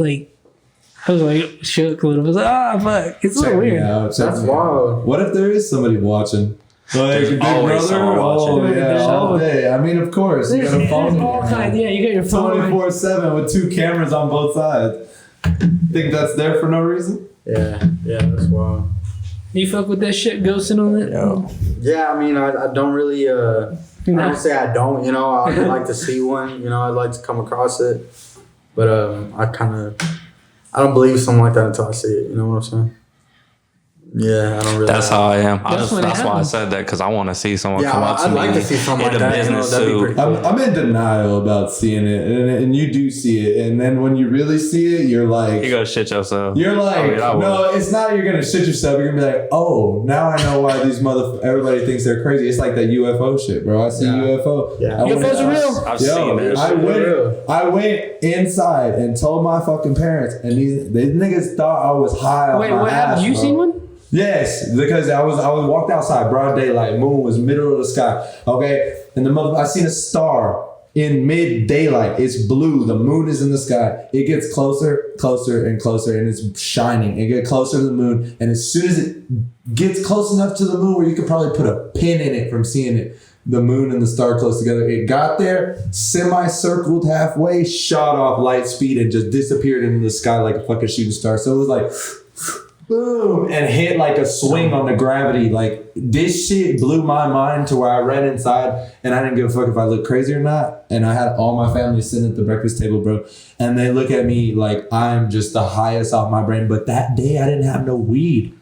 I was like shook a little. I was like, fuck. It's a little Check me weird. out, check That's me out. wild. What if there is somebody watching? Like Big always Brother? someone Oh watching. yeah, all day. I mean, of course. You There's, got a phone. there's all kinds. Yeah, you got your phone. 24/7 with 2 cameras on both sides. Think that's there for no reason? Yeah, that's wild. You fuck with that shit, ghosting on it? Yeah, I mean, I don't really, I don't say I don't, you know, I'd like to see one, you know, I'd like to come across it, but I don't believe something like that until I see it, you know what I'm saying? Yeah, I don't really. That's how I am. That's when it That's why I happens. said that, because I want to see someone Yeah, come up to I'd me like to see something in like a that, you know, business that'd be suit. pretty cool. I'm in denial about seeing it, and you do see it, and then when you really see it, you're like, You go shit yourself. you're like, I mean, I would. no, it's not. You're gonna shit yourself. You're gonna be like, oh, now I know why these everybody thinks they're crazy. It's like that UFO shit, bro. I see Yeah. UFO. Yeah. I went- UFOs are real. I've Yo, seen that. I went inside and told my fucking parents, and these niggas thought I was high. Wait, off my what happened? ass, You bro. seen one? Yes, because I was walked outside, broad daylight, moon was middle of the sky. Okay, and I seen a star in mid daylight. It's blue. The moon is in the sky. It gets closer, closer, and closer, and it's shining. It gets closer to the moon, and as soon as it gets close enough to the moon where you could probably put a pin in it from seeing it, the moon and the star close together. It got there, semi-circled halfway, shot off light speed, and just disappeared into the sky like a fucking shooting star. So it was like. boom, and hit like a swing on the gravity. Like this shit blew my mind to where I ran inside and I didn't give a fuck if I looked crazy or not. And I had all my family sitting at the breakfast table, bro. And they look at me like I'm just the highest off my brain. But that day I didn't have no weed.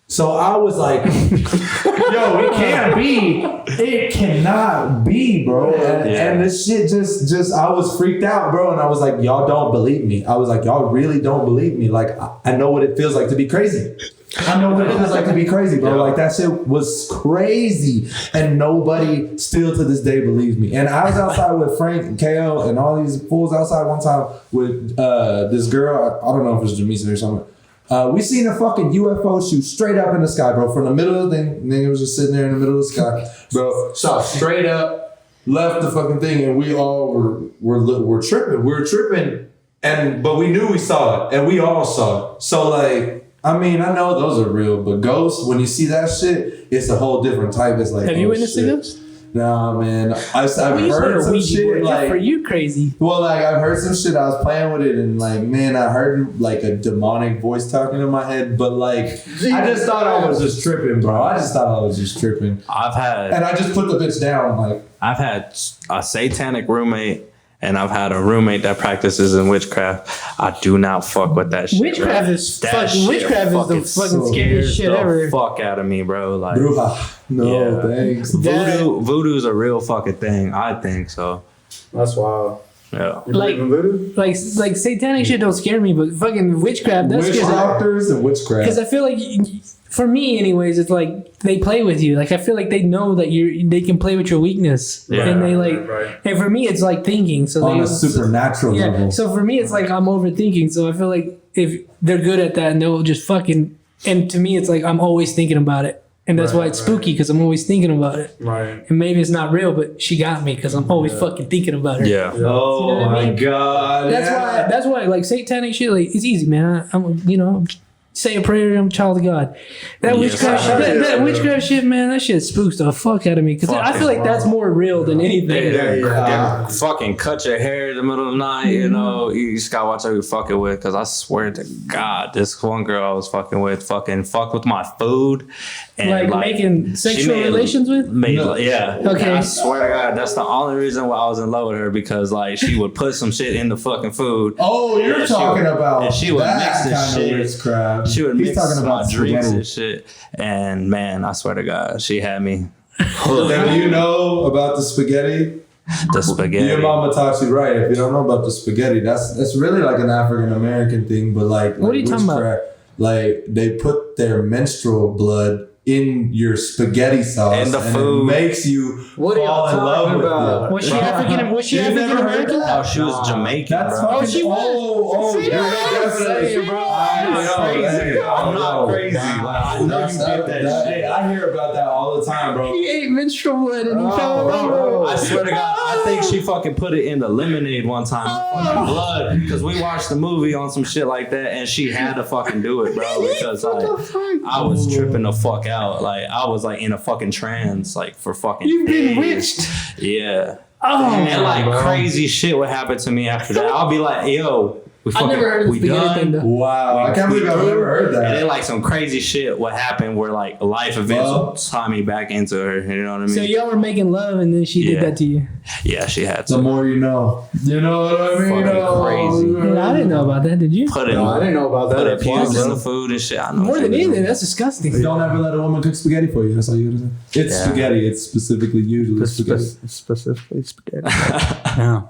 So I was like, yo, it can't be. It cannot be, bro. And this shit just, I was freaked out, bro. And I was like, y'all don't believe me. I was like, y'all really don't believe me. Like, I know what it feels like to be crazy. I know what it feels like to be crazy, bro. Like, that shit was crazy. And nobody still to this day believes me. And I was outside with Frank and KO and all these fools outside one time with this girl. I don't know if it was Jamisa or something. We seen a fucking UFO shoot straight up in the sky, bro. From the middle of the thing, nigga was just sitting there in the middle of the sky, bro. Shot straight up, left the fucking thing, and we all were tripping. We were tripping, but we knew we saw it, and we all saw it. So like, I mean, I know those are real, but ghosts, when you see that shit, it's a whole different type. It's like, have you witnessed a ghost? Nah, man. I've heard some shit like for you crazy. Well, like I've heard some shit. I was playing with it, and like, man, I heard like a demonic voice talking in my head. But like, I just thought I was just tripping, bro. I just thought I was just tripping. And I just put the bitch down. Like, I've had a satanic roommate. And I've had a roommate that practices in witchcraft. I do not fuck with that shit. Witchcraft is the fucking scariest shit ever. Fuck out of me, bro. Like, Bruja. No, thanks. Voodoo's a real fucking thing. I think so. That's wild. Yeah. Like satanic shit don't scare me, but fucking witchcraft, that scares me. Witch doctors and witchcraft. Because I feel like, for me anyways, it's like they play with you. Like I feel like they know that they can play with your weakness, and they like. Right. And for me, it's like thinking. So on a supernatural level. So for me, it's like I'm overthinking. So I feel like if they're good at that, and they'll just fucking. And to me, it's like I'm always thinking about it. And that's why it's spooky, because I'm always thinking about it. Right. And maybe it's not real, but she got me because I'm always fucking thinking about her. Yeah. Oh, you know my God. That's why like satanic shit, like it's easy, man. I'm say a prayer, I'm a child of God. That witchcraft shit, that witchcraft shit, man, that shit spooks the fuck out of me. Because I feel like that's more real than anything. Yeah. Fucking cut your hair in the middle of the night, you know. You just gotta watch who you're fucking with. Because I swear to God, this one girl I was fucking fucked with my food. And like making sexual relations with? Yeah. Okay. I swear to God, that's the only reason why I was in love with her, because like she would put some shit in the fucking food. Oh, you're talking about and she would mix this shit. Witchcraft. She would mix talking about my drinks spaghetti. and shit. And man, I swear to God, she had me. Now, you know about the spaghetti? The spaghetti. Your mama taught you right. If you don't know about the spaghetti, that's really like an African American thing. But like, what are you talking about? Like they put their menstrual blood in your spaghetti sauce, and the food it makes you fall in love with it. Was she African? Was she African American? Oh, she was Jamaican. That's bro. fucking, she was. Oh, See, that's definitely, bro. I'm not crazy. I know you did that shit. I hear about that all the time, bro. He ate menstrual blood and he fell in love. Bro, I swear to God, I think she fucking put it in the lemonade one time. Fucking blood, because we watched the movie on some shit like that, and she had to fucking do it, bro. Because like I was tripping the fuck out. Like I was like in a fucking trance, like for fucking. You've been days. witched. Yeah. Oh, and like crazy shit would happen to me after that. I'll be like, yo. I never heard of the spaghetti thing, though. Wow, I can't believe I've never heard that. And then like some crazy shit would happen where like life events would tie me back into her. You know what I mean? So y'all were making love and then she did that to you. Yeah, she had to. The more you know. You know what I mean? Fucking crazy. I didn't know about that, did you? I didn't know about that. Put peas in the food and shit. I know. More than anything, that's disgusting. Don't ever let a woman cook spaghetti for you. That's all you gotta say. It's spaghetti. It's specifically usually spaghetti. Specifically spaghetti. Yeah.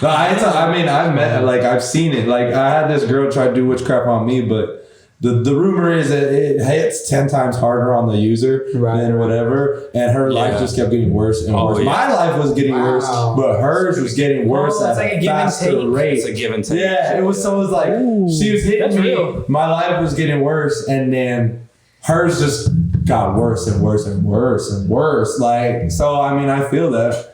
No, I've seen it. Like I had this girl try to do witchcraft on me, but the rumor is that it hits 10 times harder on the user than whatever, and her life just kept getting worse and worse. My life was getting worse, but hers was getting worse at like a faster rate. It's a give and take. Yeah, it was like she was hitting me. Real. My life was getting worse, and then hers just got worse and worse and worse and worse. Like, so I mean, I feel that.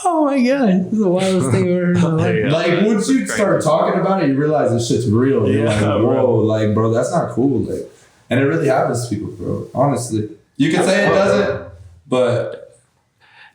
Oh my God. This is the wildest thing I've ever heard in my life. Like, once you start talking about it, you realize this shit's real. You're like, whoa, like, bro, that's not cool. Like, and it really happens to people, bro. Honestly. You can say it doesn't, but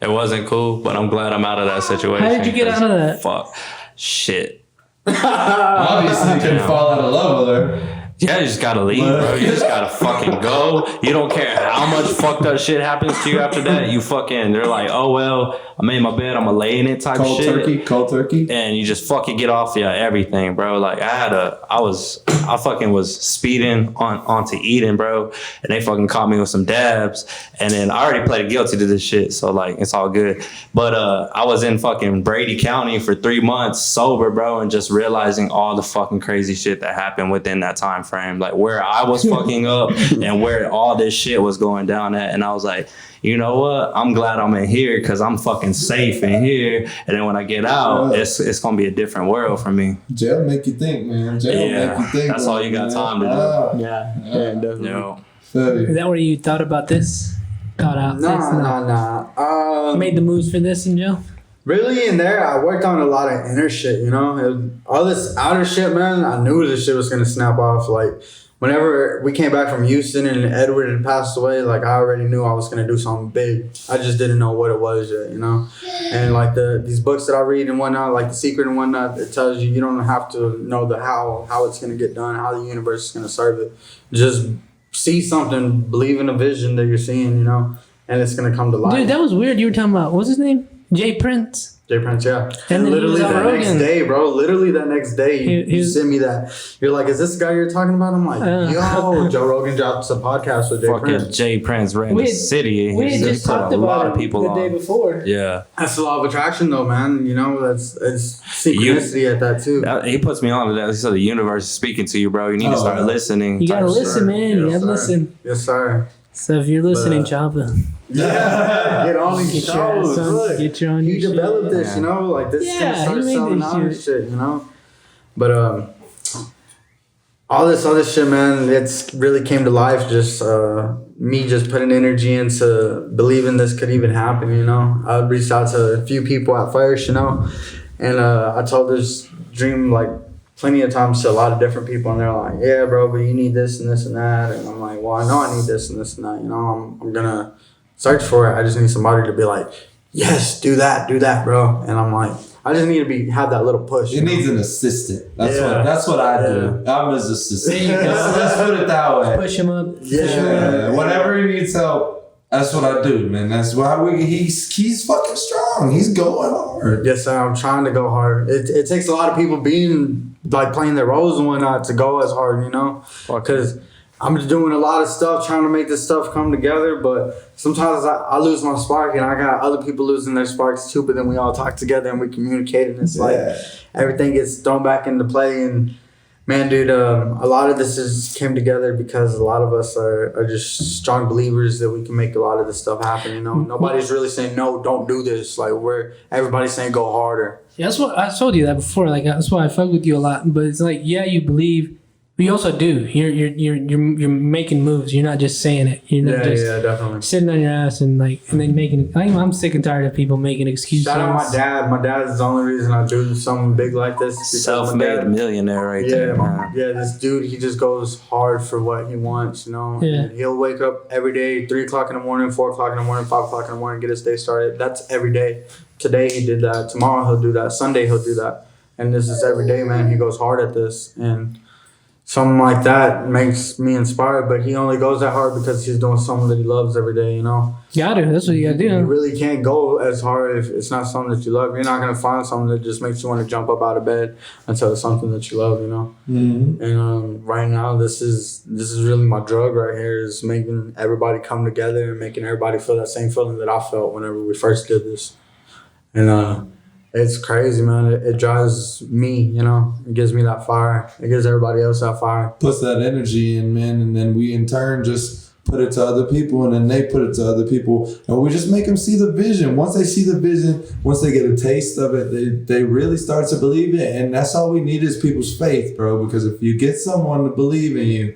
it wasn't cool, but I'm glad I'm out of that situation. How did you get out of that? Fuck. Shit. obviously you couldn't fall out of love with her. Yeah, you just gotta leave, bro. You just gotta fucking go. You don't care how much fucked up shit happens to you after that. You fucking, they're like, oh, well, I made my bed, I'm gonna lay in it type shit. Cold turkey. And you just fucking get off everything, bro. Like, I fucking was speeding onto Eden, bro. And they fucking caught me with some dabs. And then I already pleaded guilty to this shit. So, like, it's all good. But I was in fucking Brady County for 3 months sober, bro. And just realizing all the fucking crazy shit that happened within that time frame, like where I was fucking up and where all this shit was going down at. And I was like, you know what? I'm glad I'm in here because I'm fucking safe in here. And then when I get out, it's gonna be a different world for me. Jail make you think, man. Jail make you think. That's all you got time to do. Yeah, definitely. Yo. Is that where you thought about this? Thought out? Nah. Made the moves for this in jail? Really, in there, I worked on a lot of inner shit, you know? All this outer shit, man, I knew this shit was going to snap off. Like, whenever we came back from Houston and Edward had passed away, like, I already knew I was going to do something big. I just didn't know what it was yet, you know? And, like, these books that I read and whatnot, like The Secret and whatnot, it tells you don't have to know the how it's going to get done, how the universe is going to serve it. Just see something, believe in a vision that you're seeing, you know? And it's going to come to life. Dude, that was weird. You were talking about, what's his name? Jay Prince. Jay Prince, yeah. And then literally that next day, bro. Literally that next day, you sent me that. You're like, is this the guy you're talking about? I'm like, yo, Joe Rogan dropped a podcast with Jay Prince. Fucking Jay Prince ran the city. We had just talked about it the day before. Yeah. That's the law of attraction, though, man. You know, it's synchronicity at that, too. He puts me on to that. He said the universe is speaking to you, bro. You need to start listening. You gotta listen, man. You gotta listen. Yes, sir. So if you're listening, Chopper. Yeah, get on these shows. Look, get you on your shit. developed this, you know, like this is gonna start selling out and shit, you know. But all this other shit, man, it's really came to life. Just me just putting energy into believing this could even happen, you know. I reached out to a few people at first, you know, and I told this dream like plenty of times to a lot of different people, and they're like, yeah, bro, but you need this and this and that. And I'm like, well, I know I need this and this and that, you know. I'm gonna search for it. I just need somebody to be like, yes, do that, bro. And I'm like, I just need to have that little push. It needs an assistant. That's what I do. I'm his assistant. Let's put it that way. Push him up. Yeah. Whenever he needs help, that's what I do, man. That's why he's fucking strong. He's going hard. Yes, sir. I'm trying to go hard. It takes a lot of people being like playing their roles and whatnot to go as hard, you know? Because I'm just doing a lot of stuff, trying to make this stuff come together, but sometimes I lose my spark, and I got other people losing their sparks too, but then we all talk together and we communicate, and it's like everything gets thrown back into play. And man, dude, a lot of this just came together because a lot of us are just strong believers that we can make a lot of this stuff happen, you know? Nobody's really saying, no, don't do this. Like, everybody's saying go harder. Yeah, that's what I told you that before. Like, that's why I fuck with you a lot. But it's like, yeah, you believe, but you also do. You're making moves. You're not just saying it. You're not just definitely sitting on your ass and then making. I'm sick and tired of people making excuses. Shout out my dad. My dad is the only reason I do something big like this. Self-made millionaire right there. Man. Yeah, this dude, he just goes hard for what he wants, you know. Yeah. And he'll wake up every day, 3 o'clock in the morning, 4 o'clock in the morning, 5 o'clock in the morning, get his day started. That's every day. Today he did that. Tomorrow he'll do that. Sunday he'll do that. And this is every day, man. He goes hard at this. And something like that makes me inspired, but he only goes that hard because he's doing something that he loves every day, you know? Gotta. That's what you gotta do. You really can't go as hard if it's not something that you love. You're not gonna find something that just makes you want to jump up out of bed until it's something that you love, you know? Mm-hmm. And right now, this is really my drug right here, is making everybody come together and making everybody feel that same feeling that I felt whenever we first did this. And it's crazy, man. It drives me, you know. It gives me that fire. It gives everybody else that fire. Puts that energy in, man, and then we in turn just put it to other people, and then they put it to other people, and we just make them see the vision. Once they see the vision, once they get a taste of it, they really start to believe it, and that's all we need is people's faith, bro. Because if you get someone to believe in you,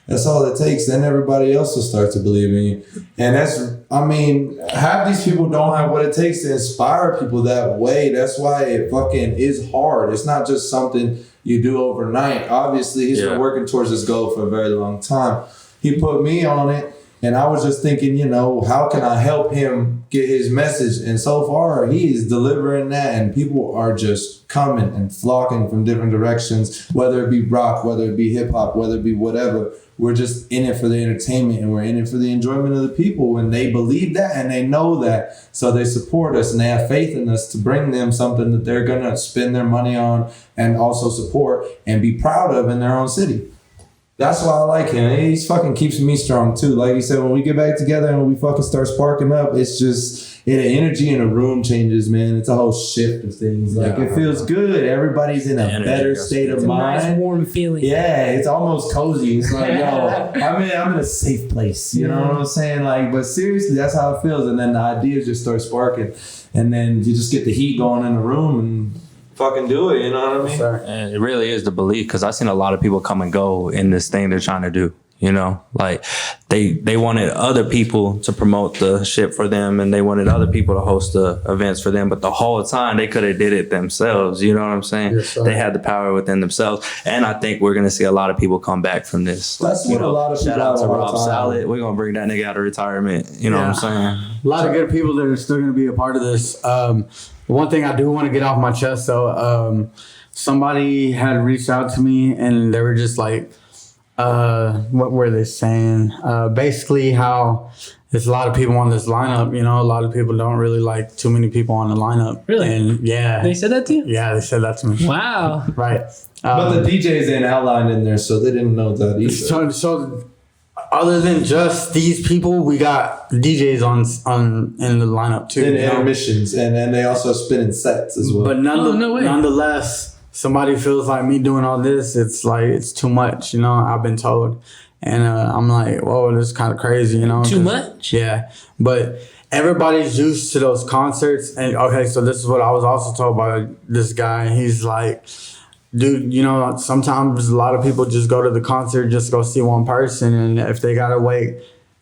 that's all it takes. Then everybody else will start to believe in you. And half these people don't have what it takes to inspire people that way. That's why it fucking is hard. It's not just something you do overnight. Obviously, he's been working towards this goal for a very long time. He put me on it, And I was just thinking, you know, how can I help him get his message? And so far, he is delivering that, and people are just coming and flocking from different directions, whether it be rock, whether it be hip hop, whether it be whatever. We're just in it for the entertainment, and we're in it for the enjoyment of the people. And they believe that, and they know that. So they support us, and they have faith in us to bring them something that they're going to spend their money on and also support and be proud of in their own city. That's why I like him. He fucking keeps me strong too. Like you said, when we get back together and we fucking start sparking up, it's just the energy in a room changes, man. It's a whole shift of things. Like it feels good. Everybody's in a better state of mind. Nice warm feeling. Yeah, it's almost cozy. It's like, yo, I'm in a safe place. You know what I'm saying? Like, but seriously, that's how it feels. And then the ideas just start sparking, and then you just get the heat going in the room and fucking do it, you know what I mean? And it really is the belief, because I've seen a lot of people come and go in this thing they're trying to do. You know, like they wanted other people to promote the shit for them, and they wanted other people to host the events for them. But the whole time they could have did it themselves. You know what I'm saying? Yes, they had the power within themselves. And I think we're going to see a lot of people come back from this. That's what a lot of people shout out to have Rob time. Salad. We're going to bring that nigga out of retirement. You know what I'm saying? A lot of good people that are still going to be a part of this. One thing I do want to get off my chest, though, somebody had reached out to me, and they were just like, what were they saying? Basically how there's a lot of people on this lineup, you know, a lot of people don't really like too many people on the lineup. Really? And yeah. They said that to you? Yeah, they said that to me. Wow. Right. But the DJs ain't outlined in there, so they didn't know that either. So other than just these people, we got DJs on in the lineup too. And you know? intermissions, and they also spinning sets as well. But no way. nonetheless, somebody feels like me doing all this, it's like, it's too much, you know, I've been told. And I'm like, whoa, this is kind of crazy, you know. Too much? Yeah. But everybody's used to those concerts. And okay, so this is what I was also told by this guy. He's like, dude, you know, sometimes a lot of people just go to the concert, just go see one person. And if they got to wait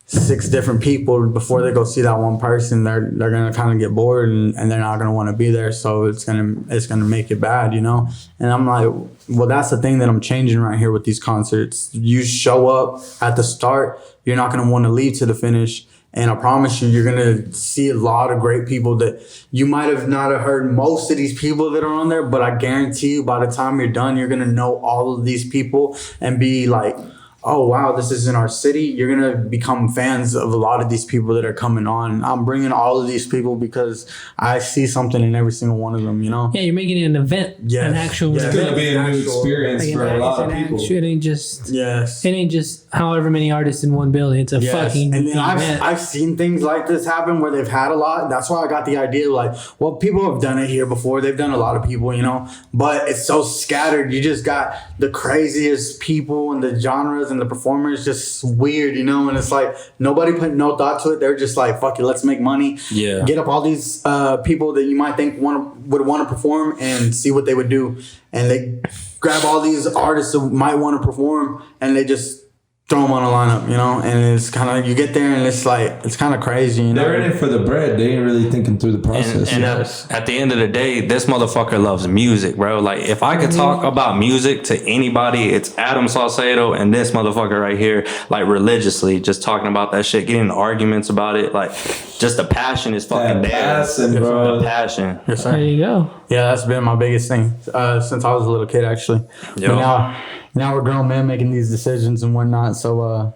6 different people before they go see that one person, they're gonna kind of get bored, and they're not gonna want to be there. So it's gonna make it bad, you know. And I'm like, well, that's the thing that I'm changing right here with these concerts. You show up at the start, you're not gonna want to leave to the finish. And I promise you, you're gonna see a lot of great people that you might have not have heard most of these people that are on there, but I guarantee you, by the time you're done, you're gonna know all of these people and be like, oh, wow, this is in our city. You're going to become fans of a lot of these people that are coming on. I'm bringing all of these people because I see something in every single one of them, you know? Yeah, you're making it an event. Yes. An actual It's event. going to be a new experience for a lot of people. It ain't just Yes. it ain't just however many artists in one building. It's a fucking And then event. I've seen things like this happen where they've had a lot. That's why I got the idea, like, well, people have done it here before. They've done a lot of people, you know, but it's so scattered. You just got the craziest people and the genres and the performers just weird, you know, and it's like nobody put no thought to it. They're just like, fuck it, let's make money. Yeah. Get up all these people that you might think would want to perform and see what they would do. And they grab all these artists that might want to perform and they just throw them on a lineup, you know, and it's kind of, you get there and it's like, it's kind of crazy, you know. They're in it for the bread. They ain't really thinking through the process. And at the end of the day, this motherfucker loves music, bro. Like, if I could talk about music to anybody, it's Adam Saucedo and this motherfucker right here, like, religiously, just talking about that shit, getting in arguments about it. Like, just the passion is fucking That there. passion, bro. The passion. Yes, there sir. you go. Yeah, that's been my biggest thing since I was a little kid, actually. Yo. But now we're grown men making these decisions and whatnot. So,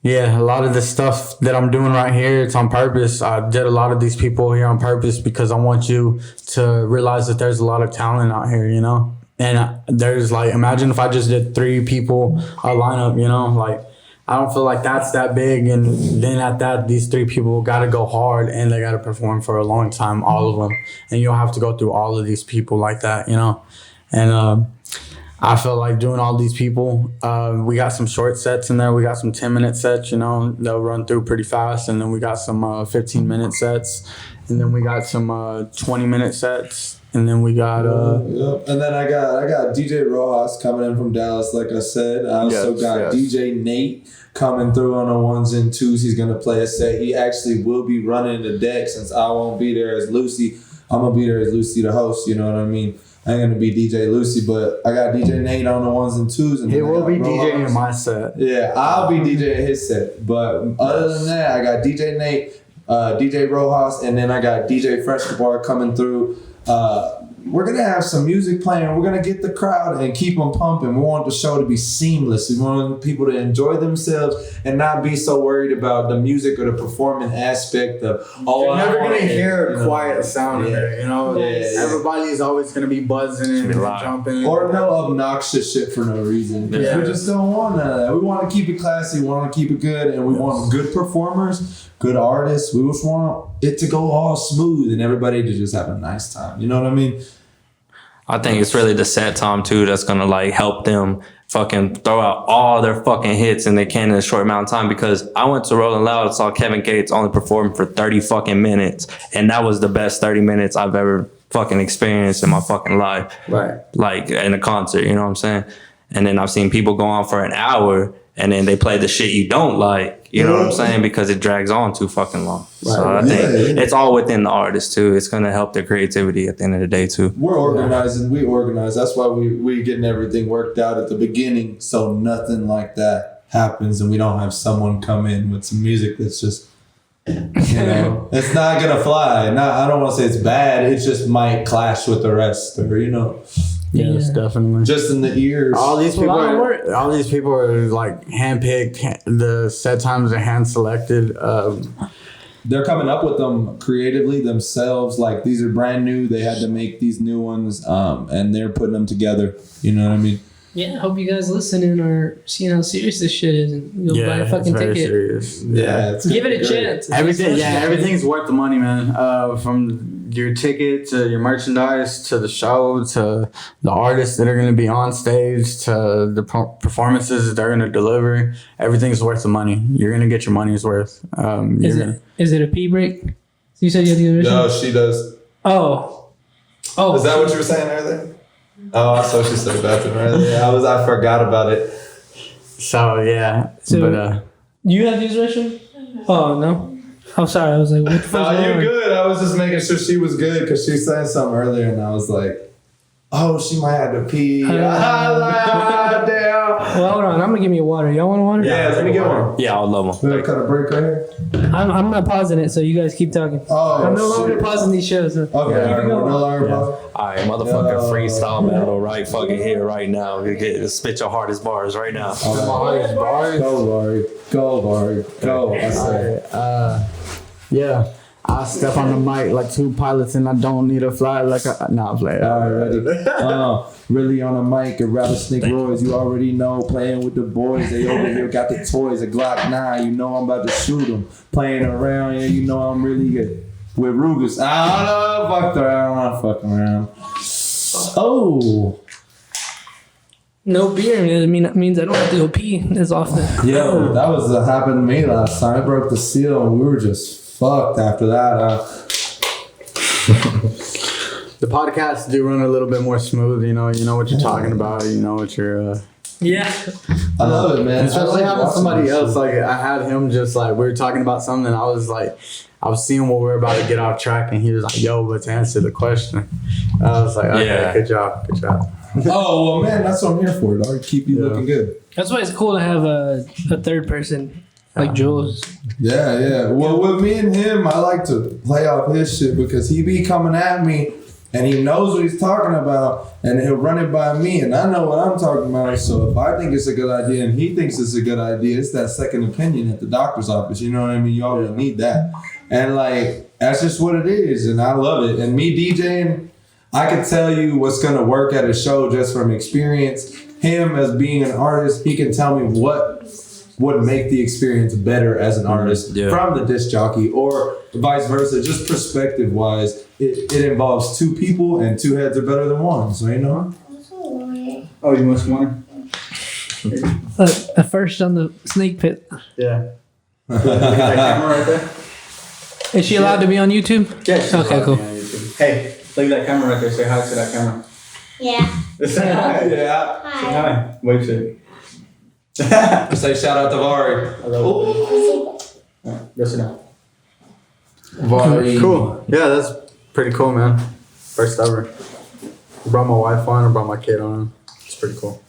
yeah, a lot of the stuff that I'm doing right here, it's on purpose. I did a lot of these people here on purpose because I want you to realize that there's a lot of talent out here, you know? And there's like, imagine if I just did 3 people a lineup, you know? Like, I don't feel like that's that big. And then at that, these 3 people got to go hard and they got to perform for a long time, all of them. And you'll have to go through all of these people like that, you know? And I felt like doing all these people. We got some short sets in there. We got some 10-minute sets, you know, they'll run through pretty fast. And then we got some 15-minute sets. And then we got some 20-minute sets. And then we got Yep. And then I got DJ Rojas coming in from Dallas, like I said. I also got DJ Nate coming through on the 1s and 2s. He's gonna play a set. He actually will be running the deck since I won't be there as Lucy. I'm gonna be there as Lucy the host, you know what I mean? I ain't gonna be DJ Lucy, but I got DJ Nate on the ones and twos. And He will be Rojas. DJing in my set. Yeah, I'll be DJing his set. But other than that, I got DJ Nate, DJ Rojas, and then I got DJ Fresh Bar coming through. We're going to have some music playing. We're going to get the crowd and keep them pumping. We want the show to be seamless. We want people to enjoy themselves and not be so worried about the music or the performing aspect of, You're never going to hear a quiet sound in there, you know? Yeah. Everybody's always going to be buzzing and jumping. Or no obnoxious shit for no reason. Yeah. We just don't want none of that. We want to keep it classy. We want to keep it good. And we want good performers, good artists. We just want it to go all smooth and everybody to just have a nice time. You know what I mean? I think it's really the set time too that's gonna like help them fucking throw out all their fucking hits and they can in a short amount of time, because I went to Rolling Loud and saw Kevin Gates only perform for 30 fucking minutes, and that was the best 30 minutes I've ever fucking experienced in my fucking life. Right. Like in a concert, you know what I'm saying? And then I've seen people go on for an hour and then they play the shit you don't like, you know what I'm saying? Because it drags on too fucking long. Right. So I think it's all within the artist too. It's going to help their creativity at the end of the day too. We're organizing. We organize. That's why we getting everything worked out at the beginning, so nothing like that happens and we don't have someone come in with some music that's just, you know, it's not going to fly. I don't want to say it's bad. It just might clash with the rest, or, you know. Yes, definitely. Just in the ears. All these people are like handpicked. The set times are hand selected. They're coming up with them creatively themselves. Like, these are brand new. They had to make these new ones, and they're putting them together. You know what I mean? Yeah, I hope you guys listening or seeing how serious this shit is, and you'll buy a fucking ticket. Serious. Yeah, give it a chance. Everything's worth the money, man. From your ticket to your merchandise to the show to the artists that are going to be on stage to the performances that they're going to deliver. Everything's worth the money. You're going to get your money's worth. Is it a pee break? You said you had the other No, she does. Oh. Is that what you were saying earlier? Oh, I saw she said bathroom earlier. I forgot about it. So yeah. So you have these restroom? Oh no. I'm sorry. I was like, what the fuck? No, you're good. I was just making sure she was good because she said something earlier, and I was like, oh, she might have to pee. Damn. Well, hold on. I'm gonna give me a water. Y'all want a water? Yeah, let me get one. Yeah, I love them. We're gonna cut a break right here. I'm not pausing it, so you guys keep talking. Oh, I'm no longer pausing these shows. So. Okay, we're no longer pausing. All right, motherfucking freestyle battle right fucking here, right now. Spit your hardest bars right now. Hardest bars? Go, Vahrii. Go, Vahrii. Go. I say. Yeah. I step on the mic like two pilots and I don't need a fly like a... Nah, play. All right, ready? Really on a mic, a rattlesnake roars. You already know, playing with the boys. They over here got the toys, a Glock 9. You know I'm about to shoot them. Playing around, yeah, you know I'm really good. With Rugas. I don't know, fucked around. I'm not fucking around. Oh. No beer. That means I don't have to go pee as often. Yo, that was what happened to me last time. I broke the seal and we were just fucked after that. The podcasts do run a little bit more smooth. You know what you're talking about. You know what you're... Yeah. I love it, man. Especially having somebody else. Like, I had him just like, we were talking about something and I was seeing what we were about to get off track and he was like, yo, let's answer the question. I was like, okay, good job. Oh, well, man, that's what I'm here for, dog. Keep you looking good. That's why it's cool to have a third person like Jules. Yeah. Well, with me and him, I like to play off his shit because he be coming at me and he knows what he's talking about and he'll run it by me and I know what I'm talking about. So if I think it's a good idea and he thinks it's a good idea, it's that second opinion at the doctor's office. You know what I mean? You always need that. And like, that's just what it is. And I love it. And me DJing, I could tell you what's going to work at a show just from experience. Him as being an artist, he can tell me what would make the experience better as an artist from the disc jockey or vice versa. Just perspective wise, it involves two people and two heads are better than one. So, you know? Oh, you want some water? A first on the snake pit. Yeah. That camera right there? Is she allowed to be on YouTube? Yeah. Okay, cool. Hey, look at that camera right there. Say hi to that camera. Yeah. Say hi. Yeah. Hi. Say hi. Wave it. Say shout out to Vahrii. Go sit down. Vahrii. Cool. Yeah, that's pretty cool, man. First ever. Brought my wife on. I brought my kid on. It's pretty cool.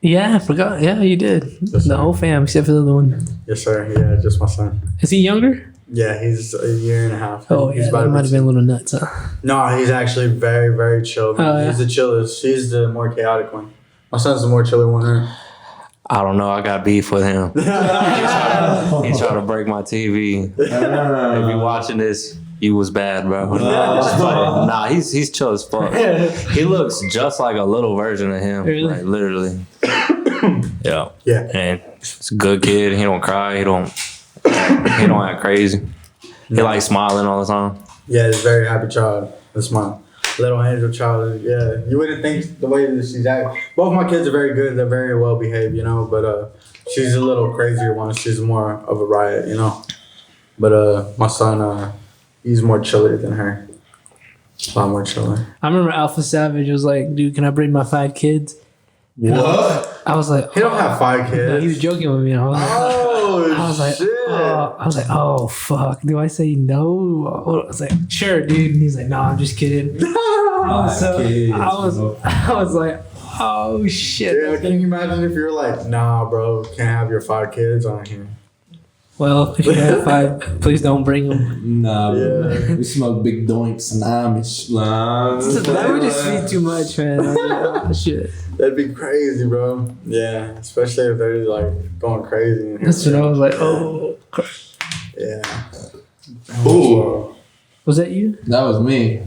Yeah, I forgot. Yeah, you did. Yes, The sir. whole fam except for the other one. Yes, sir. Yeah, just my son. Is he younger? Yeah, he's a year and a half. Oh, he's yeah, that to might be have been a little nuts, huh? No, he's actually very, very chill. Man. Oh, yeah. He's the chillest. He's the more chaotic one. My son's the more chiller one. Huh? I don't know. I got beef with him. He tried to break my TV. If you watching this, you was bad, bro. Nah, he's chill as fuck. He looks just like a little version of him. Really? Like, literally. Yeah. Yeah. And he's a good kid. He don't cry. He don't act crazy. He like smiling all the time. Yeah, he's a very happy child. That's my little angel child. Yeah, you wouldn't think the way that she's acting. Both my kids are very good. They're very well behaved, you know. But she's a little crazier one. She's more of a riot, you know. But my son, he's more chiller than her. A lot more chiller. I remember Alpha Savage was like, dude, can I bring my 5 kids? What? I was like, He don't have 5 kids. no, he was joking with me. I was like, shit. oh fuck, do I say no? I was like, sure, dude. And he's like, no, I'm just kidding. I was like, oh shit. Yeah, can you imagine if you were like, nah, bro, can't have your 5 kids on here. Well, if you have 5, please don't bring them. Nah, Yeah. we smoke big doinks and Amish. Nah, That would just be too much, man. I was like, oh, shit. That'd be crazy, bro. Yeah, especially if they're like going crazy. In here. That's when I was like, oh. Yeah. Ooh. Was that you? That was me.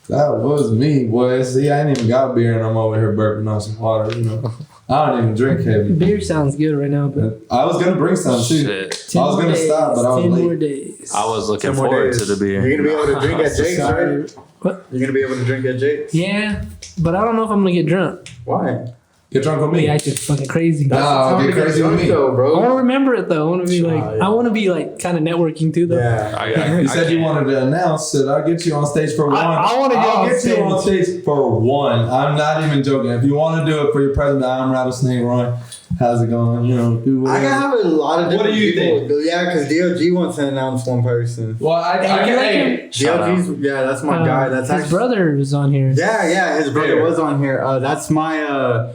That was me, boy. See, I ain't even got beer and I'm over here burping on some water, you know. I don't even drink heavy. Beer sounds good right now, but I was gonna bring some too. Shit. I was gonna stop, but I was 10 late. more days. I was looking 10 more forward days. to the beer. You're gonna be able to drink at Jake's, right? What? You're gonna be able to drink at Jake's? Yeah, but I don't know if I'm gonna get drunk. Why? Get drunk with me. He acted fucking crazy. Nah, get crazy with me. though, I bro. want to remember it though. I want to be like, yeah. I want to be like kind of networking too though. Yeah. You said you wanted to announce it. I'll get you on stage for one. I wanna get I'll on get you on stage for one. I'm not even joking. If you want to do it for your president, I'm Rattlesnake Roy. How's it going? You know, do I whatever. can have a lot of different What do you people. think? Yeah, because DOG wants to announce one person. Well, I can. Shout out. DOG's, yeah, that's my guy. That's his brother was on here. Yeah, his brother was on here. That's my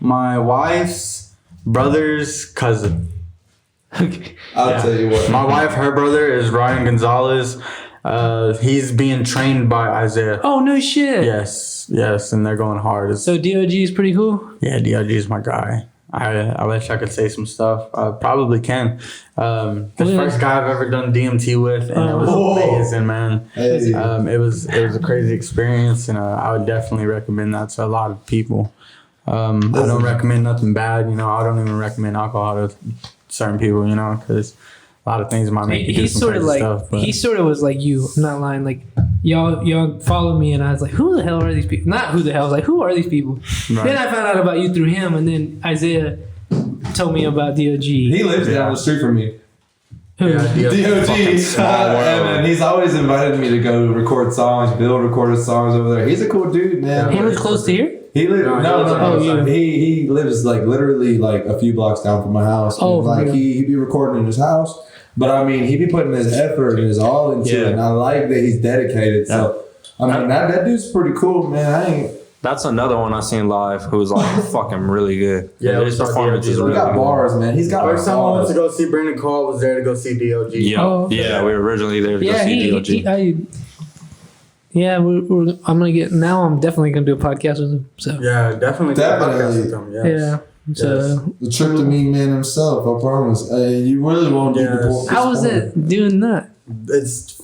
my wife's brother's cousin. Okay. I'll tell you what. My wife, her brother is Ryan Gonzalez. He's being trained by Isaiah. Oh no shit. Yes, and they're going hard. So DOG is pretty cool. Yeah, DOG is my guy. I wish I could say some stuff. I probably can. The first guy I've ever done DMT with, and it was amazing, man. Hey. It was a crazy experience, and I would definitely recommend that to a lot of people. I don't recommend nothing bad, you know. I don't even recommend alcohol to certain people, you know, because a lot of things might make you do He's some sort of crazy like stuff. But he sort of was like you. I'm not lying. Like y'all followed me, and I was like, who the hell are these people? Not who the hell. I was like, who are these people? Right. Then I found out about you through him, and then Isaiah told me about DOG. He lives down the street from me. yeah, DOG. small world. And he's always invited me to go record songs. Bill recorded songs over there. He's a cool dude, man. He was close to here. He lives you. He lives like literally like a few blocks down from my house. Oh, And, like yeah. he be recording in his house, but I mean he be putting his effort and his all into Yeah. it. And I like that he's dedicated. So I mean that dude's pretty cool, man. I ain't. That's another one I seen live who's like fucking really good. Yeah, his we saw performance DOG. is He really got good. bars, man. He's got First time I went bars. to go see Brandon Cole was there to go see DOG. Yeah, Oh, okay. yeah, we were originally there to go Yeah, see DOG. I'm gonna get now. I'm definitely gonna do a podcast with him. So Yeah, definitely. Definitely. With them, yes. yeah. So The trick to me, man himself. I promise. You really won't need to. Yes. how was it doing that? It's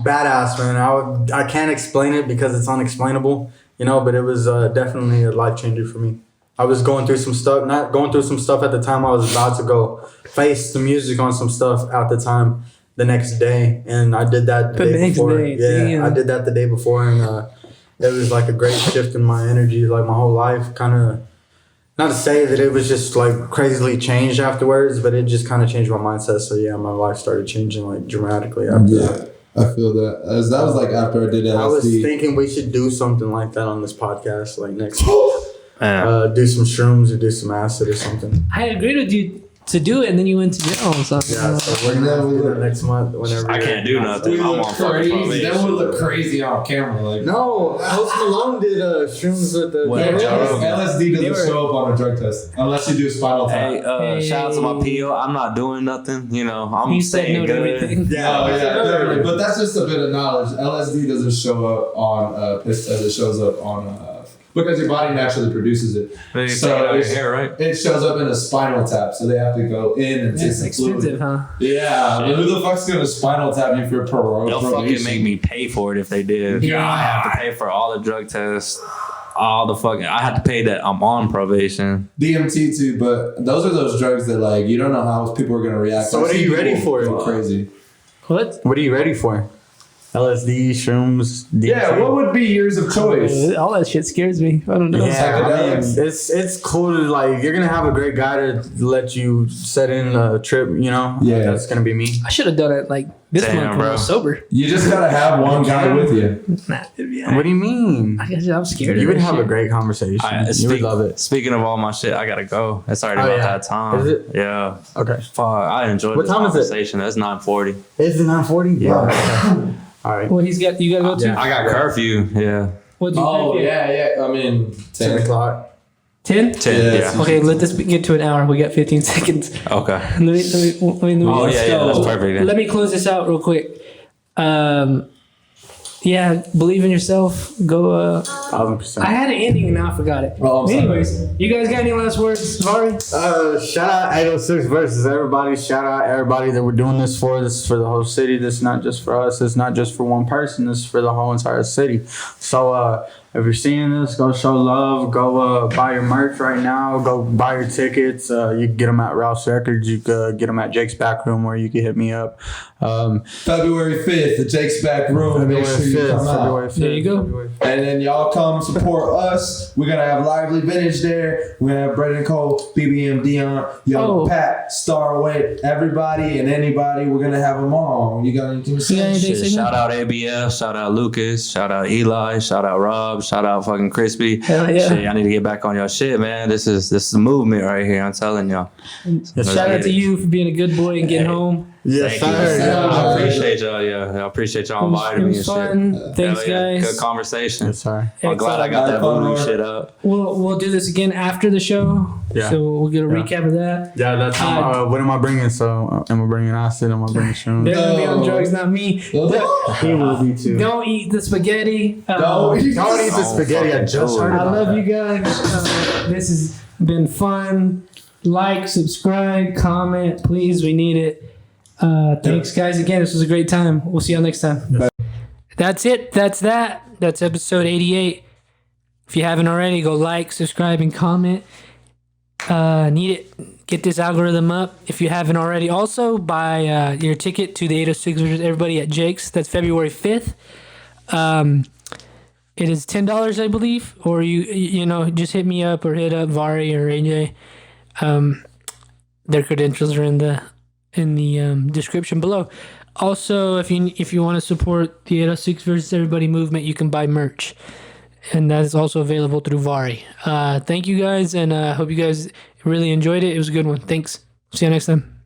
badass, man. I can't explain it because it's unexplainable, you know. But it was definitely a life changer for me. I was going through some stuff, not going through some stuff at the time. I was about to go face the music on some stuff at the time. The next day, and I did that the day next before. day, Yeah, damn. I did that the day before, and it was like a great shift in my energy. Like my whole life, kind of. Not to say that it was just like crazily changed afterwards, but it just kind of changed my mindset. So yeah, my life started changing like dramatically after that. Yeah, I feel that. That was like after I did LSD. I was thinking we should do something like that on this podcast, like next Man. do some shrooms or do some acid or something. I agreed with you to do it, and then you went to jail. So Yeah, so we're gonna do that next month whenever. I can't do nothing. I'm on fucking crazy. probation. That would look crazy on camera. Like No, Post Malone did shrooms with the. What? LSD doesn't show up on a drug test unless you do spinal tap. Hey, shout out to my PO. I'm not doing nothing. You know, I'm he said staying no to good. everything. Yeah, definitely. But that's just a bit of knowledge. LSD doesn't show up on piss test. It shows up on because your body naturally produces it. They So take it out of your it's- hair, right? It shows up in a spinal tap, so they have to go in and take It's some expensive, fluid. huh? Yeah, but who the fuck's gonna spinal tap you for They'll fucking probation? make me pay for it if they did. Yeah. I have to pay for all the drug tests, all the fucking. I have to pay that I'm on probation. DMT too, but those are those drugs that like you don't know how people are gonna react. So I've what are seen you ready people for? go crazy. What? What are you ready for? LSD, shrooms, DMT? Yeah, what would be yours of choice? All that shit scares me. I don't know. Yeah, I mean, Psychedelics. it's cool to like. You're gonna have a great guy to let you set in a trip. You know, Yeah. that's gonna be me. I should have done it like this Damn, month when I was bro. sober. You just gotta have one guy with you. Nah, What do you mean? I guess I'm scared. You of would that have shit. a great conversation. You would love it. Speaking of all my shit, I gotta go. It's already Oh, about yeah. that time. Is it? Yeah. Okay. Fuck, I enjoyed What this time is it? conversation. It's 9:40. Is it 9:40? Yeah. All right. What he's got? You gotta go to? Yeah. I got curfew. Yeah. What do you Oh think? yeah. I mean, 10 o'clock. 10? 10. Yeah, Yeah. Okay, let this get to an hour. We got 15 seconds. Okay. Let me Oh, yeah, that's perfect, yeah. Let me close this out real quick. Yeah, believe in yourself. Go. 1,000%. I had an ending and now I forgot it. Oh, I'm sorry. Anyways, you guys got any last words, Vahrii? Shout out 806 versus everybody. Shout out everybody that we're doing this for. This is for the whole city. This is not just for us. It's not just for one person. This is for the whole entire city. So if you're seeing this, go show love. Go buy your merch right now. Go buy your tickets. You can get them at Ralph's Records. You can get them at Jake's Back Room, or you can hit me up. February 5th, the Jake's Back Room. Make sure you come out. February 5th. There you go. February 5th. And then y'all come support us. We're gonna have Lively Vintage there. We're gonna have Brendan Cole, BBM Dion, Young Oh. Pat, Starway, everybody and anybody. We're gonna have them all. You got anything to say? You got anything? Shit, shout out ABF, shout out Lucas, shout out Eli, shout out Rob, shout out fucking Crispy. Hell yeah. Shit, I need to get back on your shit, man. This is a movement right here. I'm telling y'all. Shout out to you for being a good boy and getting home. Yes, Thank you. sir. I appreciate y'all. Yeah, I appreciate y'all It inviting me was and fun. shit. Thanks, Hell yeah. guys. Good conversation. Yes, sir. I'm glad I got that voodoo shit up. We'll do this again after the show. Yeah. So we'll get a Yeah. recap of that. Yeah, that's what am I bringing? So, am I bringing acid? Am I bringing shrooms? They're gonna be on No. drugs, not me. He will be too. Don't eat the spaghetti. Don't eat Don't eat the spaghetti. I just heard I about love that. you guys. This has been fun. Like, subscribe, comment, please. We need it. Thanks, guys. Again, this was a great time. We'll see y'all next time. That's it. That's episode 88. If you haven't already, go like, subscribe, and comment. Need it. Get this algorithm up. If you haven't already, also buy your ticket to the 806 versus everybody at Jake's. That's February 5th. It is $10, I believe, or you know, just hit me up or hit up Vahrii or AJ. Their credentials are in the description below. Also, if you want to support the 806 versus everybody movement, you can buy merch, and that is also available through Vahrii. Thank you guys, and hope you guys really enjoyed it. It was a good one. Thanks. See you next time.